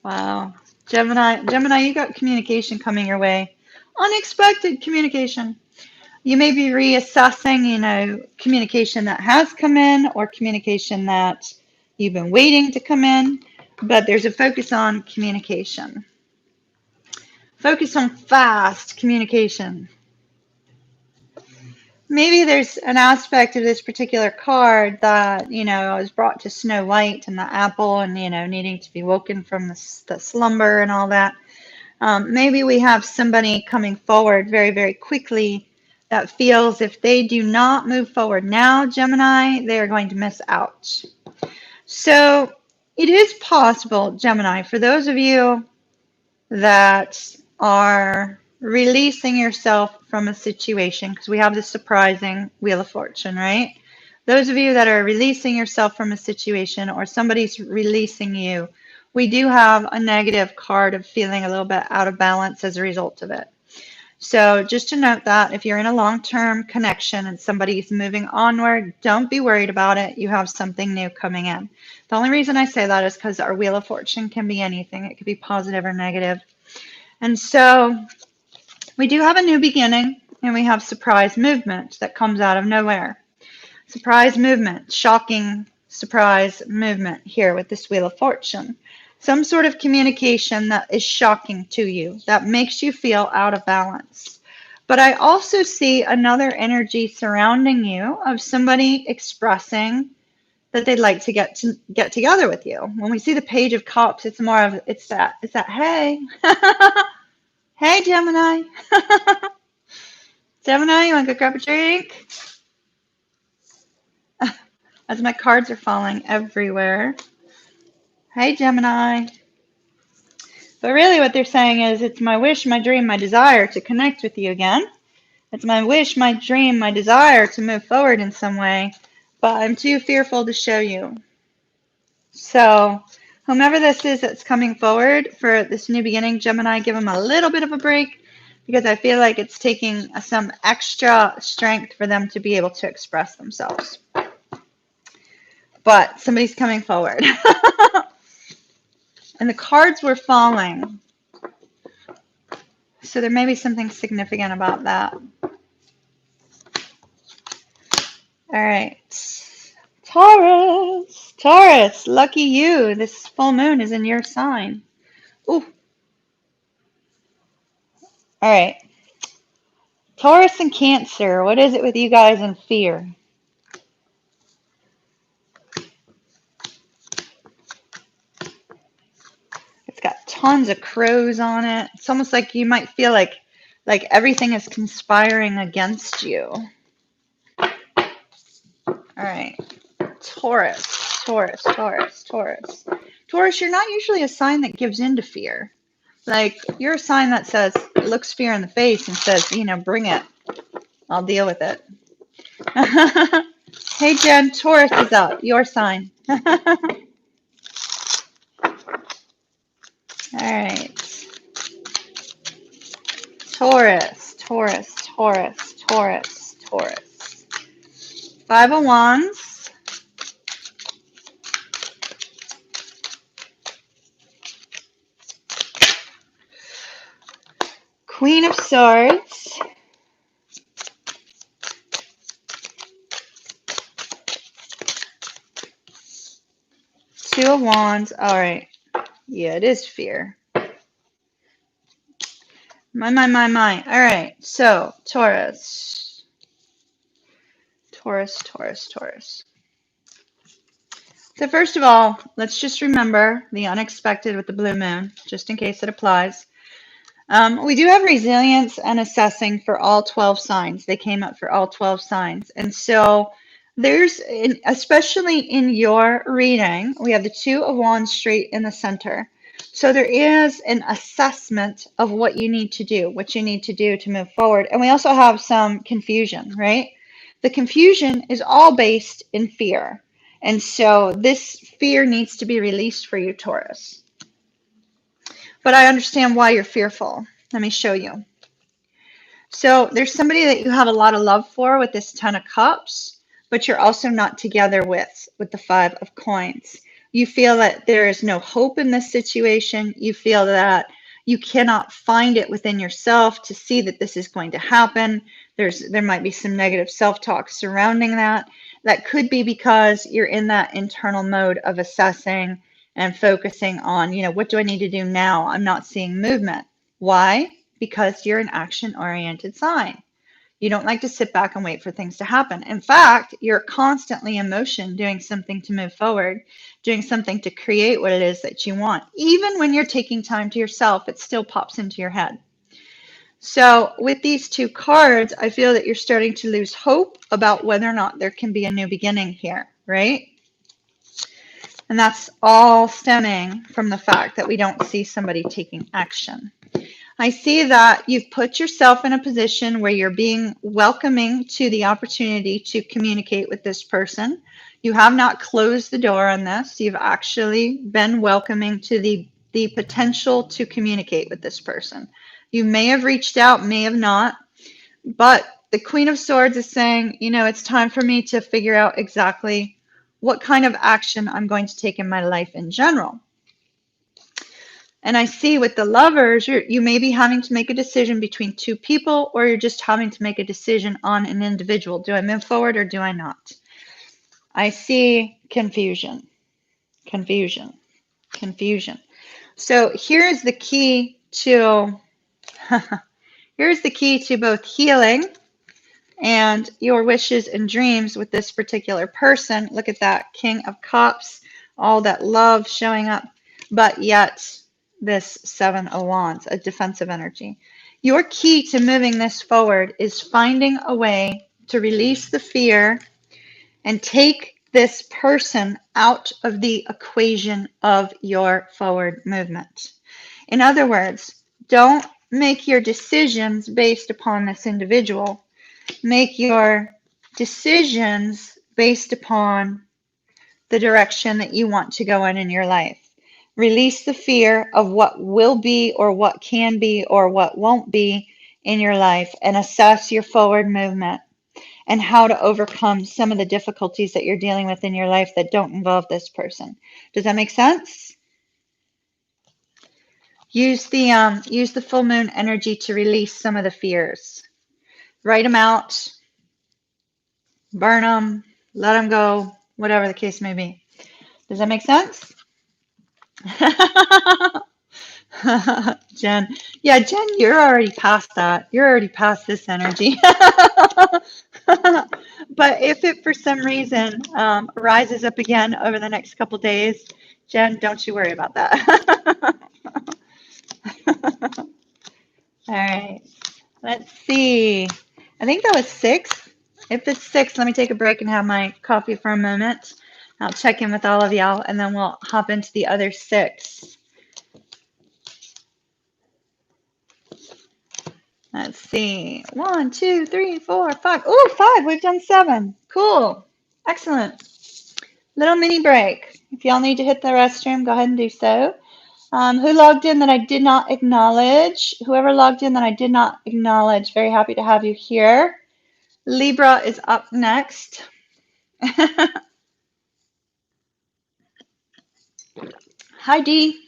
Wow. Gemini, you got communication coming your way. Unexpected communication. You may be reassessing, communication that has come in or communication that you've been waiting to come in, but there's a focus on communication. Focus on fast communication. Maybe there's an aspect of this particular card that, was brought to Snow White and the apple and, needing to be woken from the slumber and all that. Maybe we have somebody coming forward very, very quickly that feels if they do not move forward now, Gemini, they are going to miss out. So it is possible, Gemini, for those of you that are releasing yourself from a situation, because we have this surprising Wheel of Fortune, right? Those of you that are releasing yourself from a situation or somebody's releasing you, we do have a negative card of feeling a little bit out of balance as a result of it. So just to note that if you're in a long-term connection and somebody's moving onward, don't be worried about it. You have something new coming in. The only reason I say that is because our Wheel of Fortune can be anything. It could be positive or negative. And so we do have a new beginning, and we have surprise movement that comes out of nowhere. Surprise movement, shocking surprise movement here with this Wheel of Fortune. Some sort of communication that is shocking to you, that makes you feel out of balance. But I also see another energy surrounding you of somebody expressing that they'd like to get together with you. When we see the Page of Cups, it's more of it's that hey. Hey Gemini. Gemini, you want to go grab a drink? As my cards are falling everywhere. Hey Gemini. But really what they're saying is it's my wish, my dream, my desire to connect with you again. It's my wish, my dream, my desire to move forward in some way, but I'm too fearful to show you. So whomever this is that's coming forward for this new beginning, Gemini, give them a little bit of a break because I feel like it's taking some extra strength for them to be able to express themselves. But somebody's coming forward. And the cards were falling. So there may be something significant about that. All right. Taurus. Taurus, lucky you. This full moon is in your sign. Ooh. All right. Taurus and Cancer, what is it with you guys and fear? It's got tons of crows on it. It's almost like you might feel like everything is conspiring against you. All right. Taurus, Taurus, Taurus, Taurus. Taurus, you're not usually a sign that gives in to fear. Like, you're a sign that says, looks fear in the face and says, bring it. I'll deal with it. Hey, Jen, Taurus is up. Your sign. All right. Taurus, Taurus, Taurus, Taurus, Taurus. Five of Wands. Queen of Swords. Two of Wands. All right. Yeah, it is fear. My. All right. So, Taurus. Taurus, Taurus, Taurus. So first of all, let's just remember the unexpected with the blue moon, just in case it applies. We do have resilience and assessing for all 12 signs. They came up for all 12 signs. And so there's, especially in your reading, we have the Two of Wands straight in the center. So there is an assessment of what you need to do, what you need to do to move forward. And we also have some confusion, right? The confusion is all based in fear. And so this fear needs to be released for you, Taurus. But I understand why you're fearful. Let me show you. So there's somebody that you have a lot of love for with this Ten of Cups, but you're also not together with the Five of Coins. You feel that there is no hope in this situation. You feel that you cannot find it within yourself to see that this is going to happen. There might be some negative self-talk surrounding that. That could be because you're in that internal mode of assessing and focusing on, what do I need to do now? I'm not seeing movement. Why? Because you're an action-oriented sign. You don't like to sit back and wait for things to happen. In fact, you're constantly in motion, doing something to move forward, doing something to create what it is that you want. Even when you're taking time to yourself, it still pops into your head. So with these two cards, I feel that you're starting to lose hope about whether or not there can be a new beginning here, right? And that's all stemming from the fact that we don't see somebody taking action. I see that you've put yourself in a position where you're being welcoming to the opportunity to communicate with this person. You have not closed the door on this. You've actually been welcoming to the potential to communicate with this person. You may have reached out, may have not, but the Queen of Swords is saying, it's time for me to figure out exactly what kind of action I'm going to take in my life in general. And I see with the Lovers, you may be having to make a decision between two people, or you're just having to make a decision on an individual. Do I move forward or do I not? I see confusion, confusion, confusion. So here's the key to both healing and your wishes and dreams with this particular person. Look at that, King of Cups, all that love showing up, but yet this Seven of Wands, a defensive energy. Your key to moving this forward is finding a way to release the fear and take this person out of the equation of your forward movement. In other words, don't make your decisions based upon this individual. Make your decisions based upon the direction that you want to go in your life. Release the fear of what will be or what can be or what won't be in your life, and assess your forward movement and how to overcome some of the difficulties that you're dealing with in your life that don't involve this person. Does that make sense? Use the full moon energy to release some of the fears. Write them out, burn them, let them go, whatever the case may be. Does that make sense? Jen. Yeah, Jen, you're already past that. You're already past this energy. But if it, for some reason, rises up again over the next couple days, Jen, don't you worry about that. All right. Let's see. I think that was 6. If it's 6, let me take a break and have my coffee for a moment. I'll check in with all of y'all, and then we'll hop into the other 6. Let's see. 1, 2, 3, 4, 5. Oh, 5. We've done 7. Cool. Excellent. Little mini break. If y'all need to hit the restroom, go ahead and do so. Who logged in that I did not acknowledge? Whoever logged in that I did not acknowledge, very happy to have you here. Libra is up next. Hi, Dee.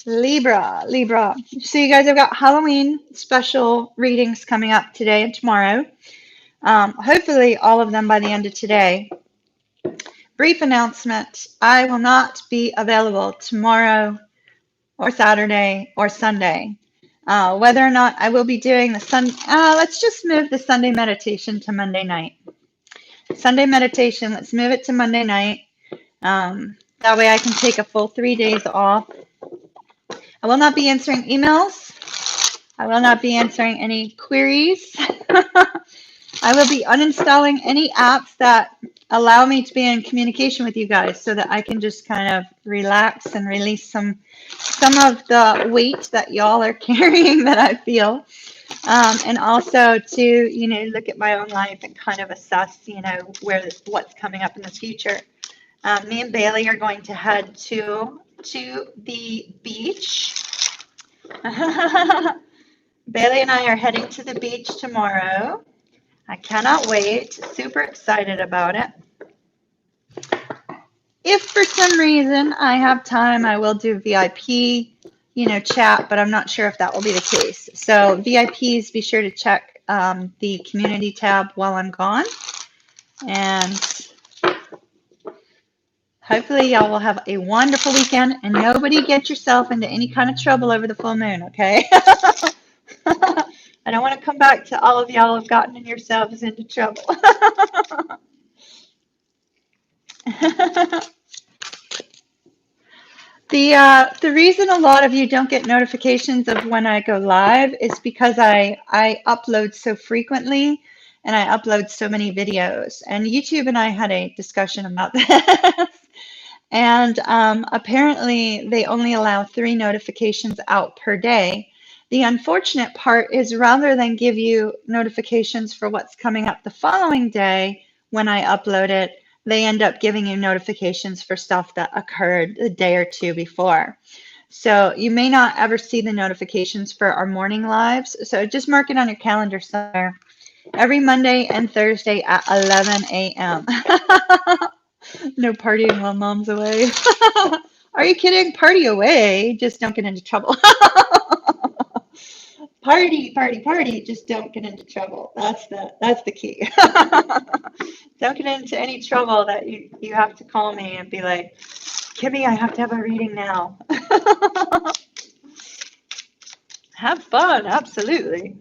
Libra. So you guys have got Halloween special readings coming up today and tomorrow. Hopefully all of them by the end of today. Brief announcement. I will not be available tomorrow or Saturday or Sunday. Whether or not I will be doing the let's just move the Sunday meditation to Monday night. Sunday meditation, let's move it to Monday night. That way I can take a full 3 days off. I will not be answering emails. I will not be answering any queries. I will be uninstalling any apps that allow me to be in communication with you guys so that I can just kind of relax and release some of the weight that y'all are carrying that I feel. And also to, look at my own life and kind of assess, what's coming up in the future. Me and Bailey are going to head to the beach. Bailey and I are heading to the beach tomorrow. I cannot wait. Super excited about it. If for some reason I have time, I will do VIP, chat, but I'm not sure if that will be the case. So VIPs, be sure to check the community tab while I'm gone. And hopefully y'all will have a wonderful weekend and nobody get yourself into any kind of trouble over the full moon, okay? I don't want to come back to all of y'all have gotten yourselves into trouble. The reason a lot of you don't get notifications of when I go live is because I upload so frequently and I upload so many videos. And YouTube and I had a discussion about this. And apparently they only allow 3 notifications out per day. The unfortunate part is rather than give you notifications for what's coming up the following day when I upload it, they end up giving you notifications for stuff that occurred a day or 2 before. So you may not ever see the notifications for our morning lives. So just mark it on your calendar somewhere. Every Monday and Thursday at 11 a.m. No partying while mom's away. Are you kidding? Party away. Just don't get into trouble. Party, party, party. Just don't get into trouble. That's the key. Don't get into any trouble that you have to call me and be like, Kimmy, I have to have a reading now. Have fun, absolutely.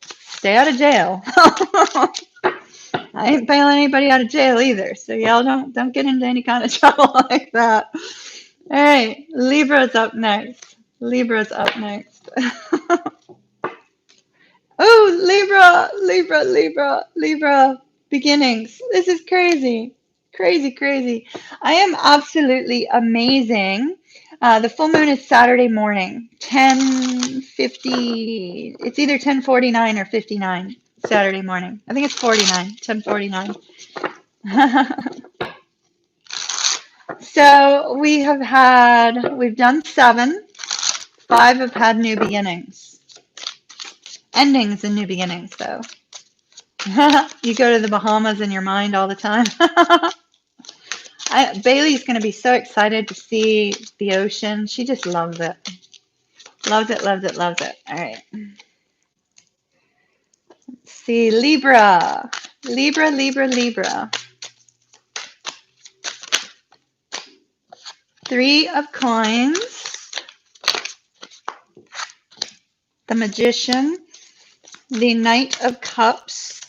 Stay out of jail. I ain't bailing anybody out of jail either, so y'all don't get into any kind of trouble like that. All right, Libra's up next. Libra's up next. Oh, Libra, beginnings. This is crazy, crazy, crazy. I am absolutely amazing. The full moon is Saturday morning, 10:50. It's either 10:49 or 59 Saturday morning. I think it's 49, 10:49. So we've done 7. 5 have had new beginnings. Endings and new beginnings, though. You go to the Bahamas in your mind all the time. Bailey's going to be so excited to see the ocean. She just loves it. Loves it, loves it, loves it. All right. Let's see, Libra. Libra, Libra, Libra. 3 of coins. The Magician. The Knight of Cups.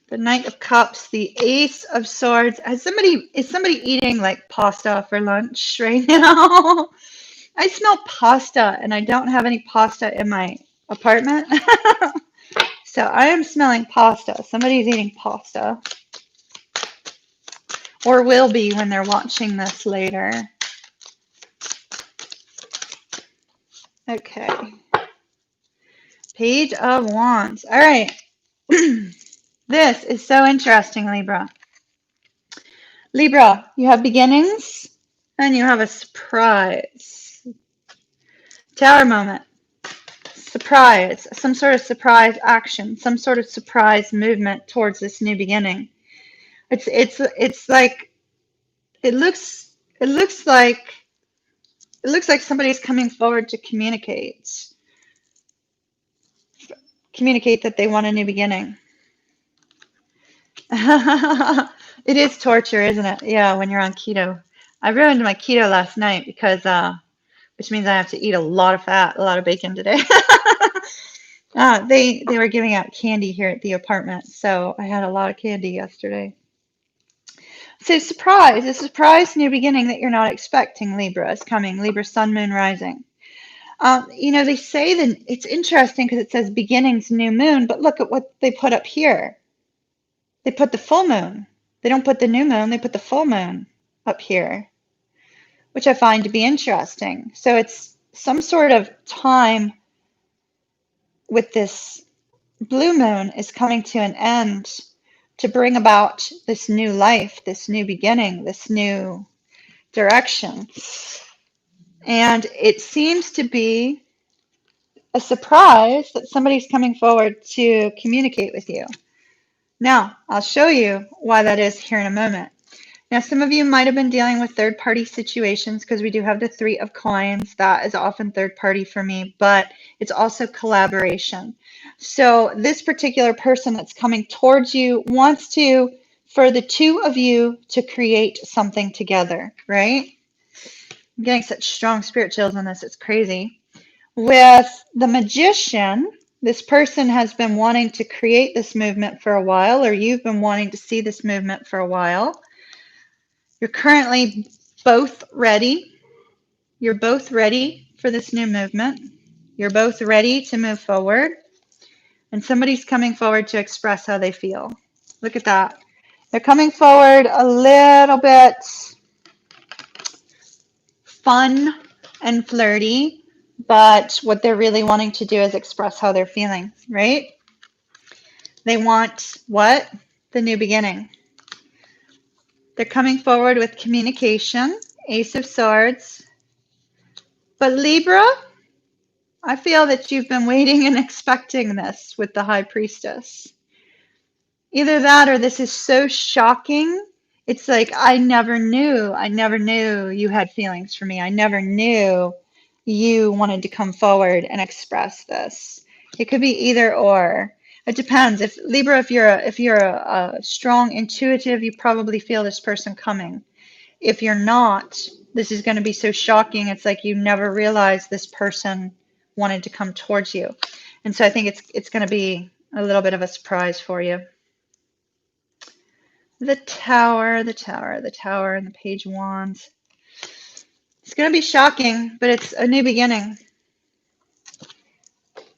The Knight of Cups, the Ace of Swords. Is somebody eating like pasta for lunch right now? I smell pasta and I don't have any pasta in my apartment. So I am smelling pasta. Somebody's eating pasta. Or will be when they're watching this later. Okay. Page of Wands. All right. This is so interesting, Libra. Libra, you have beginnings and you have a surprise. Tower moment. Surprise. Some sort of surprise action. Some sort of surprise movement towards this new beginning. It's like it looks like somebody's coming forward to communicate that they want a new beginning. It is torture, isn't it? Yeah, when you're on keto. I ruined my keto last night because which means I have to eat a lot of fat, a lot of bacon today. They were giving out candy here at the apartment, so I had a lot of candy yesterday. So surprise, a surprise new beginning that you're not expecting, Libra, is coming. Libra, Sun, Moon, Rising. They say that it's interesting because it says beginnings, new moon, but look at what they put up here. They put the full moon. They don't put the new moon, they put the full moon up here, which I find to be interesting. So it's some sort of time with this blue moon is coming to an end to bring about this new life, this new beginning, this new direction. And it seems to be a surprise that somebody's coming forward to communicate with you. Now, I'll show you why that is here in a moment. Now, some of you might have been dealing with third-party situations because we do have the Three of Coins. That is often third-party for me, but it's also collaboration. So this particular person that's coming towards you wants to, for the two of you to create something together, right? I'm getting such strong spirit chills on this, it's crazy. With the Magician, this person has been wanting to create this movement for a while, or you've been wanting to see this movement for a while. You're currently both ready. You're both ready for this new movement. You're both ready to move forward. And somebody's coming forward to express how they feel. Look at that. They're coming forward a little bit fun and flirty, but what they're really wanting to do is express how they're feeling, right? They want what? The new beginning. They're coming forward with communication, Ace of Swords. But Libra, I feel that you've been waiting and expecting this with the High Priestess. Either that or this is so shocking. It's like, I never knew you had feelings for me. I never knew you wanted to come forward and express this. It could be either or. It depends. If Libra, if you're a strong intuitive, you probably feel this person coming. If you're not, this is going to be so shocking. It's like you never realized this person wanted to come towards you. And so I think it's going to be a little bit of a surprise for you. The Tower, and the Page of Wands. It's going to be shocking, but it's a new beginning.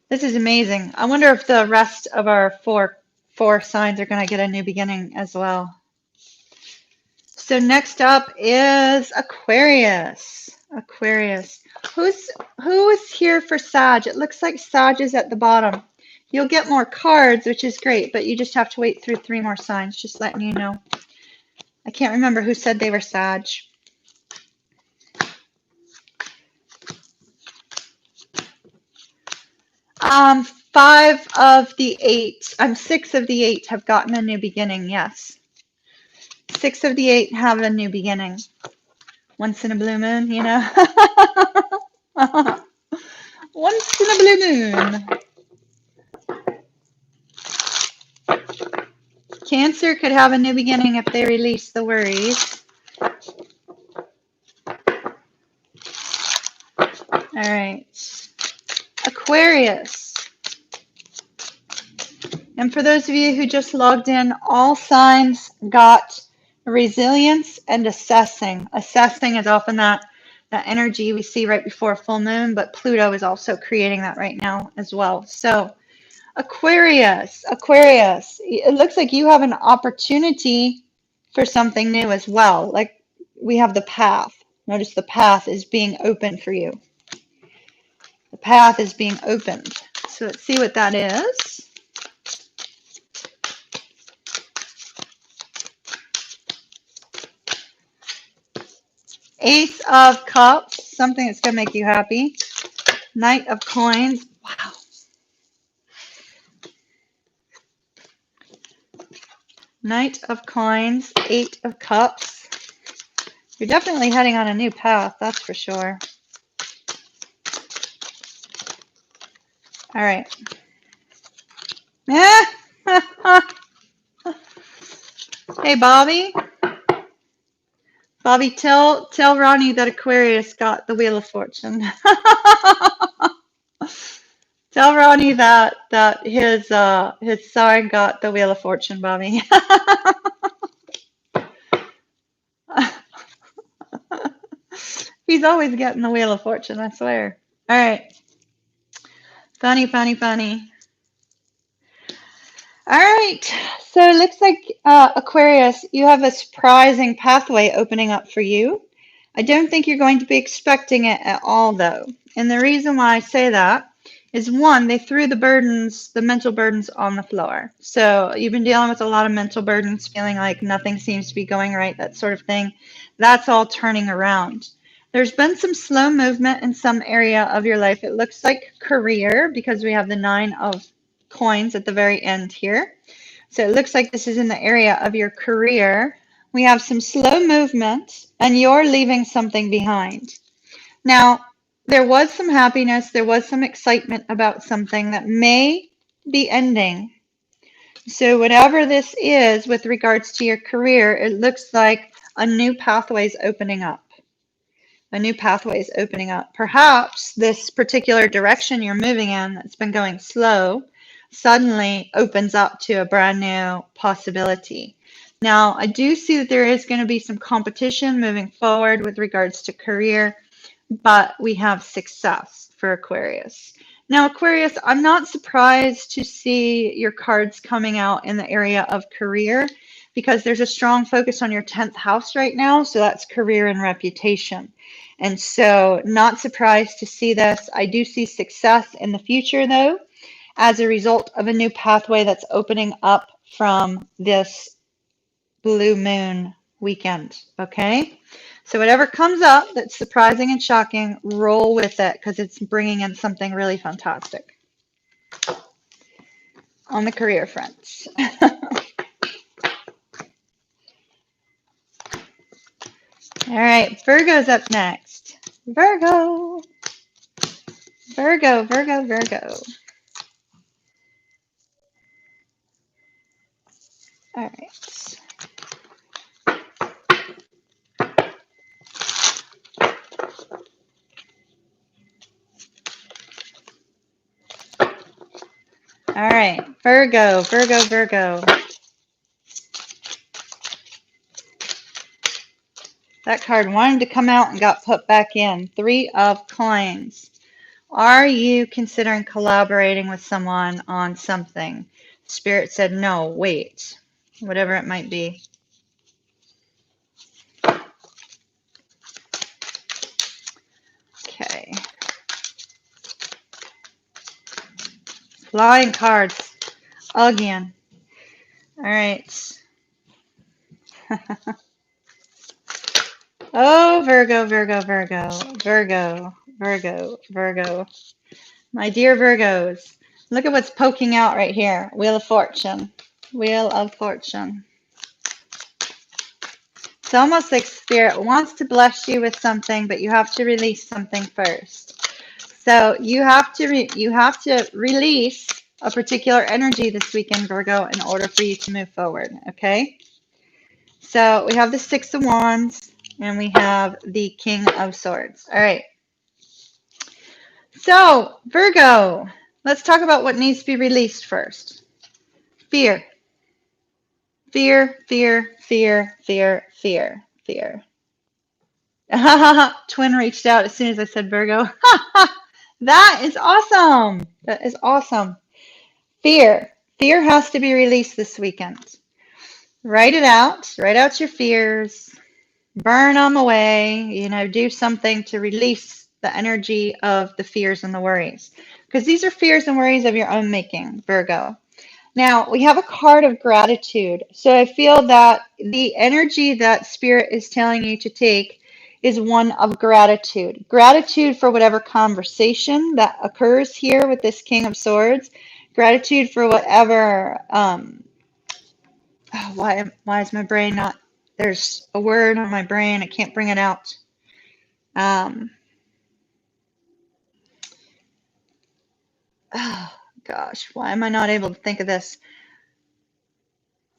This is amazing. I wonder if the rest of our four signs are going to get a new beginning as well. So next up is Aquarius. Aquarius. Who is here for Sag? It looks like Sag is at the bottom. You'll get more cards, which is great, but you just have to wait through 3 more signs, just letting you know. I can't remember who said they were Sag. Five of the 8, 6 of the 8 have gotten a new beginning, yes. 6 of the 8 have a new beginning. Once in a blue moon, you know. Once in a blue moon. Cancer could have a new beginning if they release the worries. All right. Aquarius. And for those of you who just logged in, all signs got resilience and assessing. Assessing is often that energy we see right before a full moon, but Pluto is also creating that right now as well. So Aquarius, it looks like you have an opportunity for something new as well. Like we have the path. Notice the path is being open for you. The path is being opened. So let's see what that is. Ace of Cups, something that's going to make you happy. Knight of Coins. Wow. Knight of Coins, 8 of Cups. You're definitely heading on a new path, that's for sure. All right. Hey, Bobby. Bobby, tell Ronnie that Aquarius got the Wheel of Fortune. Tell Ronnie that his son got the Wheel of Fortune, Bobby. He's always getting the Wheel of Fortune, I swear. All right. Funny, funny, funny. All right. So it looks like Aquarius, you have a surprising pathway opening up for you. I don't think you're going to be expecting it at all, though. And the reason why I say that is one, they threw the burdens, the mental burdens on the floor. So you've been dealing with a lot of mental burdens, feeling like nothing seems to be going right, that sort of thing. That's all turning around. There's been some slow movement in some area of your life. It looks like career because we have the 9 of coins at the very end here. So it looks like this is in the area of your career. We have some slow movement and you're leaving something behind. Now, there was some happiness, there was some excitement about something that may be ending. So whatever this is with regards to your career, it looks like a new pathway is opening up. A new pathway is opening up. Perhaps this particular direction you're moving in that's been going slow suddenly opens up to a brand new possibility. Now, I do see that there is going to be some competition moving forward with regards to career, but we have success for Aquarius. Now, Aquarius, I'm not surprised to see your cards coming out in the area of career because there's a strong focus on your 10th house right now. So that's career and reputation. And so not surprised to see this. I do see success in the future, though, as a result of a new pathway that's opening up from this blue moon weekend. Okay. So whatever comes up that's surprising and shocking, roll with it because it's bringing in something really fantastic on the career front. All right, Virgo's up next. Virgo. Virgo, Virgo, Virgo. All right. All right, Virgo, Virgo, Virgo. That card wanted to come out and got put back in. 3 of coins. Are you considering collaborating with someone on something? Spirit said, no, wait, whatever it might be. Okay. Flying cards again. All right. Oh, Virgo, Virgo, Virgo, Virgo, Virgo, Virgo. My dear Virgos, look at what's poking out right here. Wheel of Fortune. Wheel of Fortune. It's almost like Spirit wants to bless you with something, but you have to release something first. So you have to release a particular energy this weekend, Virgo, in order for you to move forward. Okay. So we have the 6 of Wands and we have the King of Swords. All right. So Virgo, let's talk about what needs to be released first. Fear. Fear, fear, fear, fear, fear, fear. Twin reached out as soon as I said Virgo. That is awesome. That is awesome. Fear. Fear has to be released this weekend. Write it out. Write out your fears. Burn them away. You know, do something to release the energy of the fears and the worries. Because these are fears and worries of your own making, Virgo. Now, we have a card of gratitude. So I feel that the energy that Spirit is telling you to take is one of gratitude. Gratitude for whatever conversation that occurs here with this King of Swords. Gratitude for whatever, why is my brain not, there's a word on my brain, I can't bring it out. Oh, gosh, why am I not able to think of this?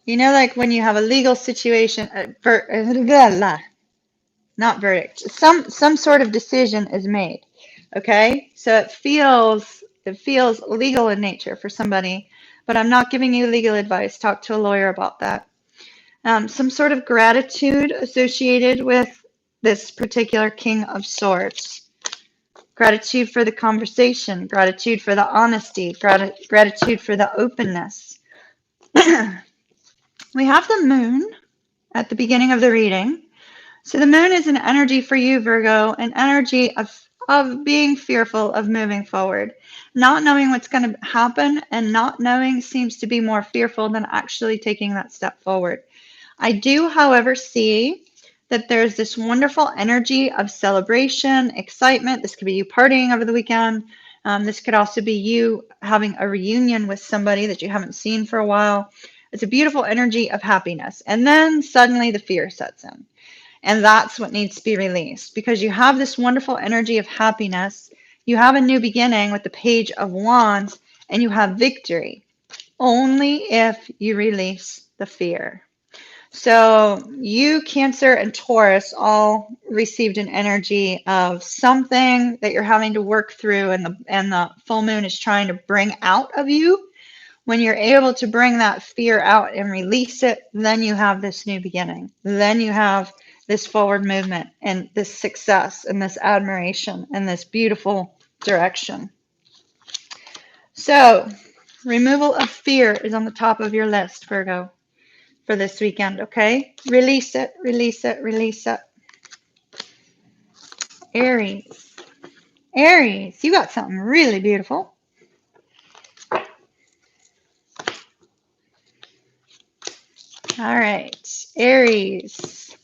You know, like when you have a legal situation, not verdict, some sort of decision is made. Okay, so it feels that feels legal in nature for somebody, but I'm not giving you legal advice. Talk to a lawyer about that. Some sort of gratitude associated with this particular King of Swords. Gratitude for the conversation, gratitude for the honesty, gratitude for the openness. We have the moon at the beginning of the reading. So the moon is an energy for you, Virgo, an energy of being fearful of moving forward. Not knowing what's going to happen and not knowing seems to be more fearful than actually taking that step forward. I do, however, see that there's this wonderful energy of celebration, excitement. This could be you partying over the weekend. This could also be you having a reunion with somebody that you haven't seen for a while. It's a beautiful energy of happiness. And then suddenly the fear sets in. And that's what needs to be released because you have this wonderful energy of happiness. You have a new beginning with the Page of Wands and you have victory only if you release the fear. So you, Cancer, and Taurus all received an energy of something that you're having to work through, and the full moon is trying to bring out of you. When you're able to bring that fear out and release it, then you have this new beginning. Then you have this forward movement and this success and this admiration and this beautiful direction. So removal of fear is on the top of your list, Virgo, for this weekend, okay? Release it, release it, release it. Aries. Aries, you got something really beautiful. All right, Aries.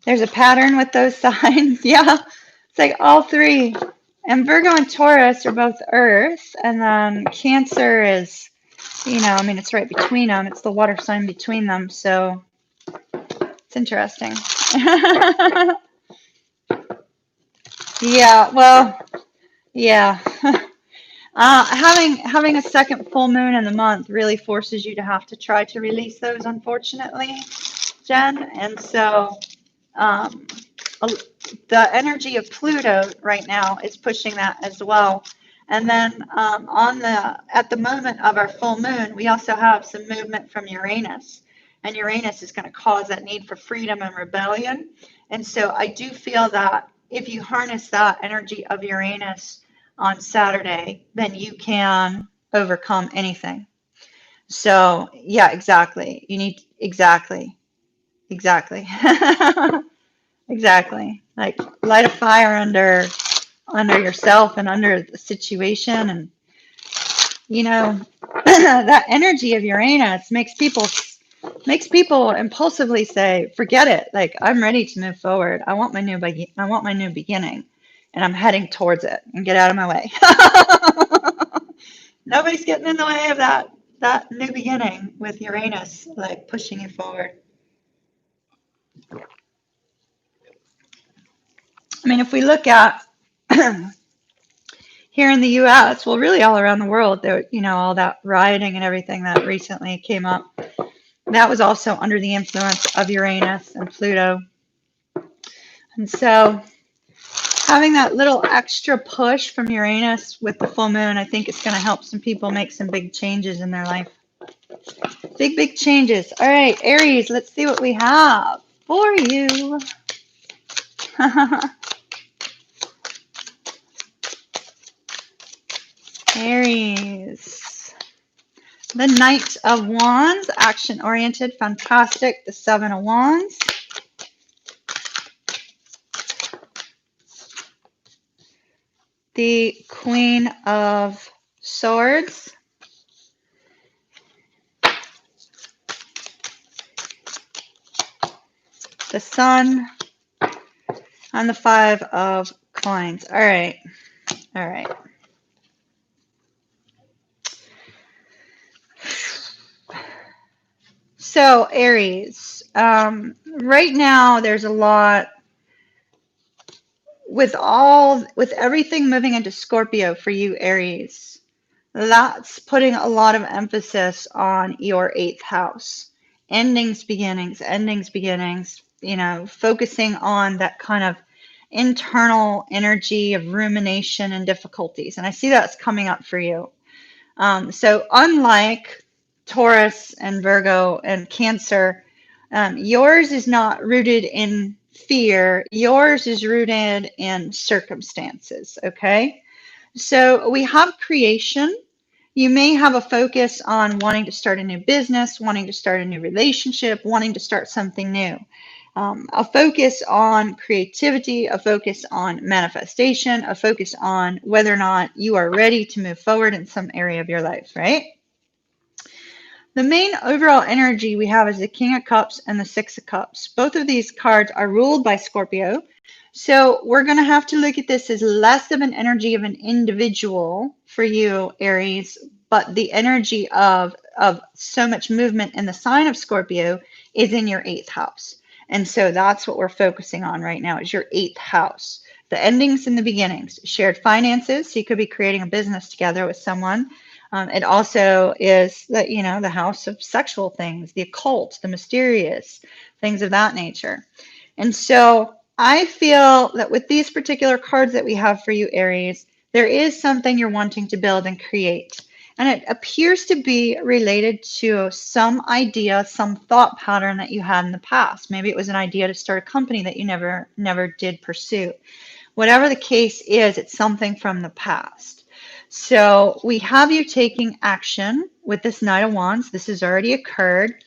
There's a pattern with those signs. Yeah, it's like all three. And Virgo and Taurus are both Earth, and then Cancer is, I mean, it's right between them. It's the water sign between them, so it's interesting. Yeah, well, yeah. Having a second full moon in the month really forces you to have to try to release those, unfortunately, Jen. And so the energy of Pluto right now is pushing that as well. And then at the moment of our full moon, we also have some movement from Uranus. And Uranus is going to cause that need for freedom and rebellion. And so I do feel that if you harness that energy of Uranus on Saturday, then you can overcome anything. So yeah, exactly. You need exactly. Exactly. Like light a fire under yourself and under the situation, and that energy of Uranus makes people impulsively say, "Forget it. Like I'm ready to move forward. I want my new beginning, and I'm heading towards it. And get out of my way." Nobody's getting in the way of that new beginning with Uranus, like pushing you forward. I mean, if we look at here in the U.S., well, really all around the world, there, all that rioting and everything that recently came up, that was also under the influence of Uranus and Pluto. And so having that little extra push from Uranus with the full moon, I think it's going to help some people make some big changes in their life. Big changes. All right, Aries, let's see what we have for you. Aries. The Knight of Wands, action-oriented, fantastic. The Seven of Wands. The Queen of Swords. The Sun. And the Five of Coins. All right. So Aries, right now there's a lot with everything moving into Scorpio for you, Aries. That's putting a lot of emphasis on your 8th house. Endings, beginnings, focusing on that kind of internal energy of rumination and difficulties. And I see that's coming up for you. So unlike Taurus and Virgo and Cancer, yours is not rooted in fear. Yours is rooted in circumstances, okay? So we have creation. You may have a focus on wanting to start a new business, wanting to start a new relationship, wanting to start something new. A focus on creativity, a focus on manifestation, a focus on whether or not you are ready to move forward in some area of your life, right? The main overall energy we have is the King of Cups and the Six of Cups. Both of these cards are ruled by Scorpio. So we're going to have to look at this as less of an energy of an individual for you, Aries, but the energy of so much movement in the sign of Scorpio is in your 8th house. And so that's what we're focusing on right now is your 8th house. The endings and the beginnings, shared finances. So you could be creating a business together with someone. It also is the, the house of sexual things, the occult, the mysterious, things of that nature. And so I feel that with these particular cards that we have for you, Aries, there is something you're wanting to build and create. And it appears to be related to some idea, some thought pattern that you had in the past. Maybe it was an idea to start a company that you never did pursue. Whatever the case is, it's something from the past. So we have you taking action with this Knight of Wands. This has already occurred.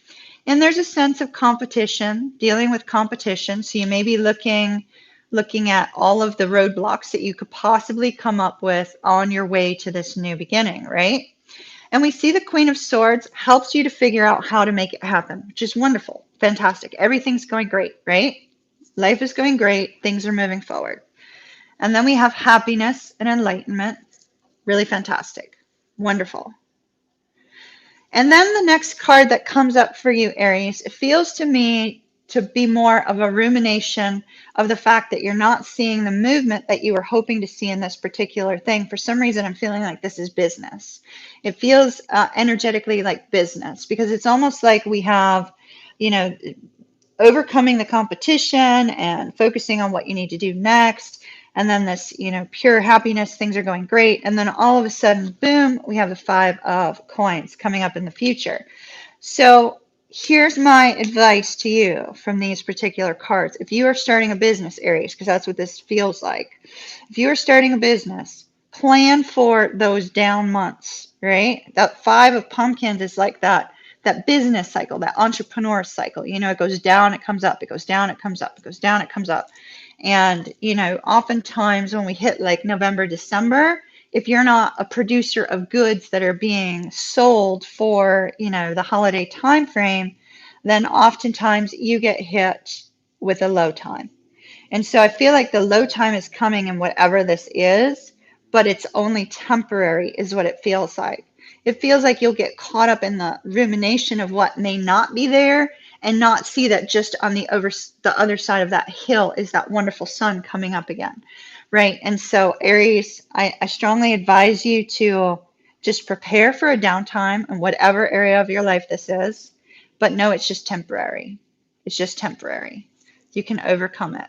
And there's a sense of competition, dealing with competition. So you may be looking at all of the roadblocks that you could possibly come up with on your way to this new beginning, right? And we see the Queen of Swords helps you to figure out how to make it happen, which is wonderful, fantastic. Everything's going great, right? Life is going great. Things are moving forward. And then we have happiness and enlightenment. Really fantastic. Wonderful. And then the next card that comes up for you, Aries, it feels to me to be more of a rumination of the fact that you're not seeing the movement that you were hoping to see in this particular thing. For some reason, I'm feeling like this is business. It feels energetically like business because it's almost like we have, overcoming the competition and focusing on what you need to do next. And then this, pure happiness, things are going great. And then all of a sudden, boom, we have the 5 of coins coming up in the future. So here's my advice to you from these particular cards. If you are starting a business, Aries, because that's what this feels like. If you are starting a business, plan for those down months, right? That 5 of pumpkins is like that business cycle, that entrepreneur cycle. It goes down, it comes up, it goes down, it comes up, it goes down, it comes up. And, oftentimes when we hit like November, December, if you're not a producer of goods that are being sold for, the holiday time frame, then oftentimes you get hit with a low time. And so I feel like the low time is coming in whatever this is, but it's only temporary is what it feels like. It feels like you'll get caught up in the rumination of what may not be there and not see that just on the other side of that hill is that wonderful sun coming up again, right? And so Aries, I strongly advise you to just prepare for a downtime in whatever area of your life this is, but know it's just temporary. It's just temporary. You can overcome it.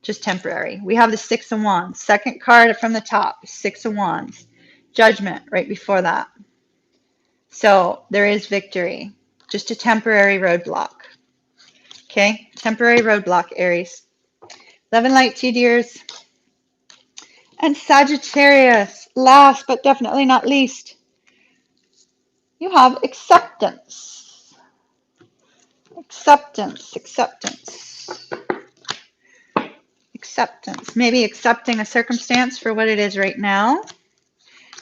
Just temporary. We have the 6 of Wands. Second card from the top, 6 of Wands. Judgment right before that. So there is victory. Just a temporary roadblock. Okay? Temporary roadblock, Aries. Love and light to you, dears. And Sagittarius, last but definitely not least, you have acceptance. Acceptance, acceptance. Acceptance. Maybe accepting a circumstance for what it is right now.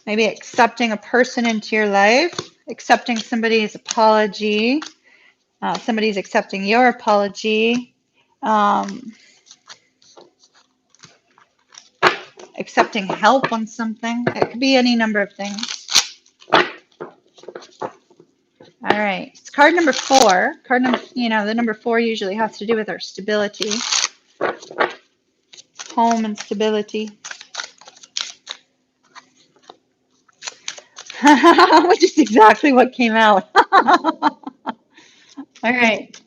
Maybe accepting a person into your life. Accepting somebody's apology. Somebody's accepting your apology. Accepting help on something. It could be any number of things. All right. It's card number 4. Card number, the number 4 usually has to do with our stability. Home and stability. Which is exactly what came out. All right.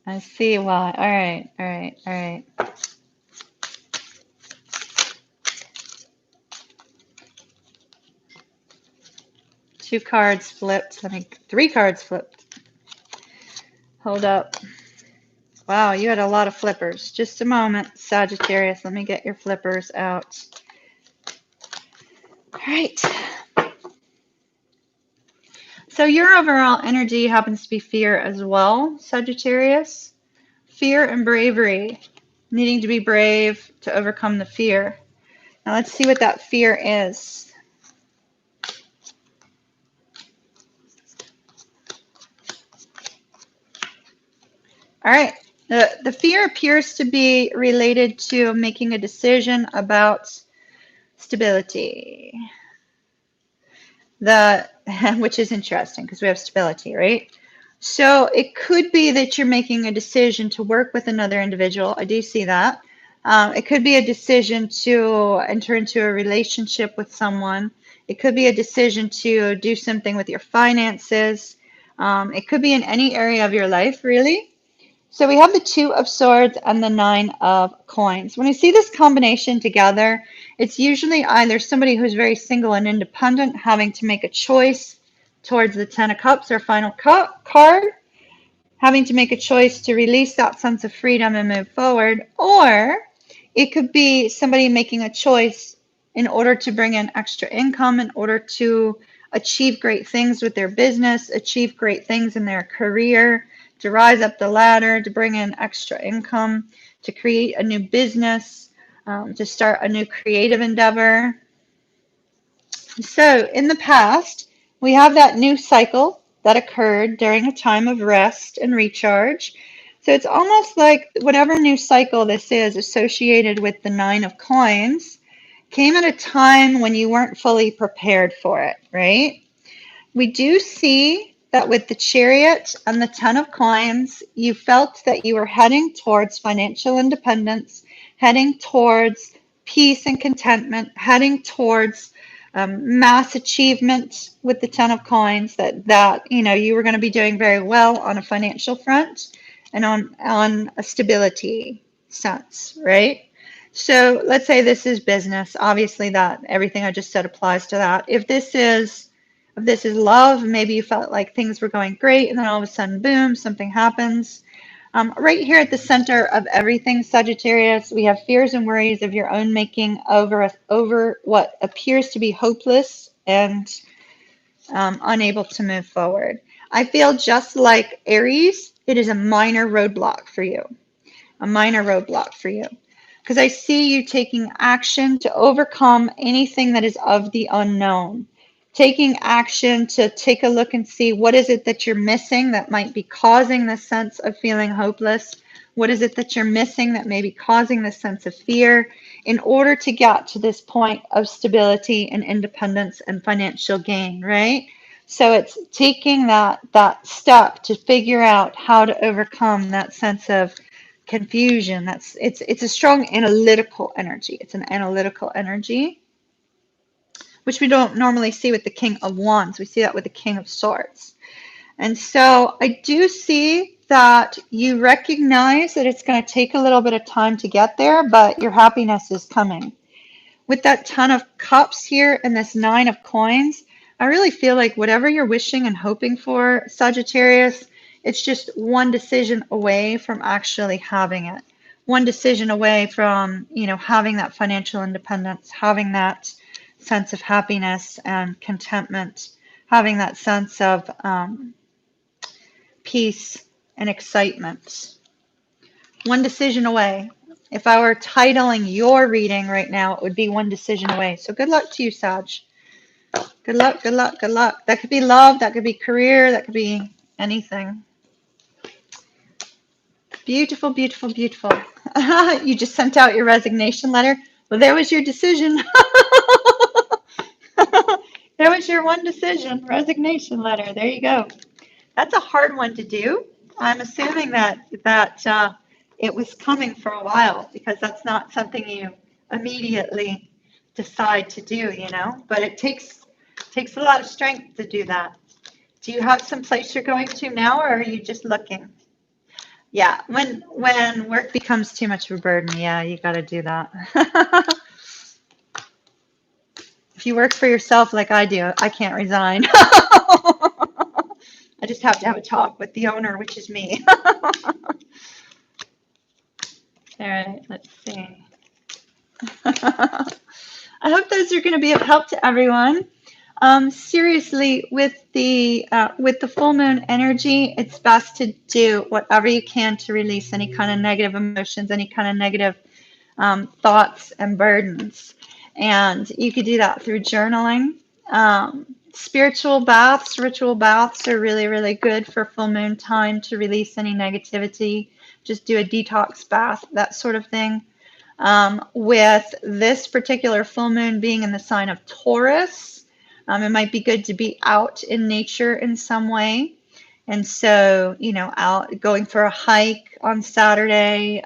I see why. All right, all right, all right. Two cards flipped. I think three cards flipped. Hold up. Wow, you had a lot of flippers. Just a moment, Sagittarius. Let me get your flippers out. All right. So your overall energy happens to be fear as well, Sagittarius. Fear and bravery. Needing to be brave to overcome the fear. Now let's see what that fear is. All right. The fear appears to be related to making a decision about stability. Which is interesting because we have stability, right? So it could be that you're making a decision to work with another individual. I do see that. It could be a decision to enter into a relationship with someone. It could be a decision to do something with your finances. It could be in any area of your life, really. So we have the Two of Swords and the Nine of Coins. When I see this combination together, it's usually either somebody who's very single and independent having to make a choice towards the Ten of Cups, our final card, having to make a choice to release that sense of freedom and move forward, or it could be somebody making a choice in order to bring in extra income, in order to achieve great things with their business, achieve great things in their career, to rise up the ladder, to bring in extra income, to create a new business, to start a new creative endeavor. So in the past, we have that new cycle that occurred during a time of rest and recharge. So it's almost like whatever new cycle this is associated with the Nine of Coins came at a time when you weren't fully prepared for it, right? We do see that with the Chariot and the Ten of Coins, you felt that you were heading towards financial independence, heading towards peace and contentment, heading towards mass achievement with the Ten of Coins, that you were going to be doing very well on a financial front and on a stability sense, right? So let's say this is business. Obviously, that everything I just said applies to that. If this is love, maybe you felt like things were going great, and then all of a sudden, boom, something happens. Right here at the center of everything, Sagittarius, we have fears and worries of your own making over what appears to be hopeless and unable to move forward. I feel just like Aries, it is a minor roadblock for you. A minor roadblock for you. Because I see you taking action to overcome anything that is of the unknown. Taking action to take a look and see what is it that you're missing that might be causing this sense of feeling hopeless. What is it that you're missing that may be causing this sense of fear in order to get to this point of stability and independence and financial gain, right? So it's taking that step to figure out how to overcome that sense of confusion. It's a strong analytical energy. It's an analytical energy, which we don't normally see with the King of Wands. We see that with the King of Swords. And so I do see that you recognize that it's going to take a little bit of time to get there, but your happiness is coming. With that Ten of Cups here and this Nine of Coins, I really feel like whatever you're wishing and hoping for, Sagittarius, it's just one decision away from actually having it. One decision away from, having that financial independence, having that sense of happiness and contentment, having that sense of peace and excitement. One decision away. If I were titling your reading right now, it would be one decision away. So good luck to you, Sag. Good luck, good luck, good luck. That could be love, that could be career, that could be anything. Beautiful, beautiful, beautiful. You just sent out your resignation letter. Well, there was your decision. There was your one decision, resignation letter. There you go. That's a hard one to do. I'm assuming that it was coming for a while, because that's not something you immediately decide to do, but it takes a lot of strength to do that. Do you have some place you're going to now, or are you just looking? Yeah, when work becomes too much of a burden, yeah, you got to do that. If you work for yourself like I do, I can't resign. I just have to have a talk with the owner, which is me. All right, let's see. I hope those are going to be of help to everyone. Seriously, with the full moon energy, it's best to do whatever you can to release any kind of negative emotions, any kind of negative thoughts and burdens. And you could do that through journaling. Spiritual baths, ritual baths are really, really good for full moon time to release any negativity. Just do a detox bath, that sort of thing. With this particular full moon being in the sign of Taurus, it might be good to be out in nature in some way. And so, out going for a hike on Saturday,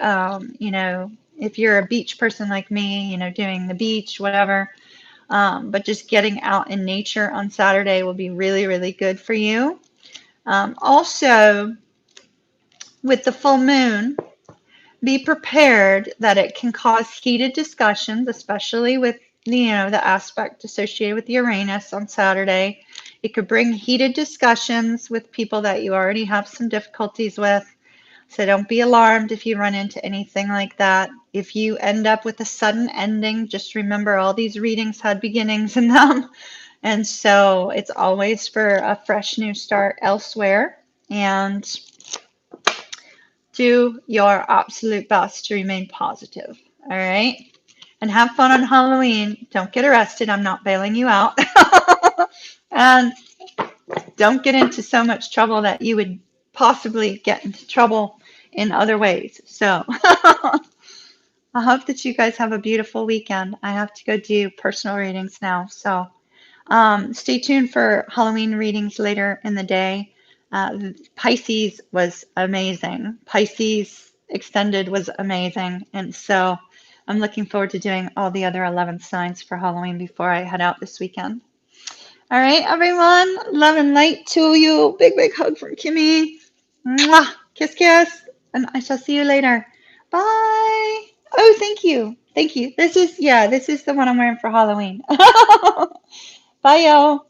if you're a beach person like me, doing the beach, whatever. But just getting out in nature on Saturday will be really, really good for you. Also, with the full moon, be prepared that it can cause heated discussions, especially with the aspect associated with Uranus on Saturday. It could bring heated discussions with people that you already have some difficulties with. So don't be alarmed if you run into anything like that. If you end up with a sudden ending, just remember all these readings had beginnings in them. And so it's always for a fresh new start elsewhere. And do your absolute best to remain positive. All right. And have fun on Halloween. Don't get arrested. I'm not bailing you out. And don't get into so much trouble that you would possibly get into trouble in other ways. So I hope that you guys have a beautiful weekend. I have to go do personal readings now. So stay tuned for Halloween readings later in the day. Pisces was amazing. Pisces extended was amazing. And so I'm looking forward to doing all the other 11 signs for Halloween before I head out this weekend. All right, everyone. Love and light to you. Big, big hug from Kimmy. Mwah. Kiss, kiss. And I shall see you later. Bye. Oh, thank you. Thank you. This is the one I'm wearing for Halloween. Bye, y'all.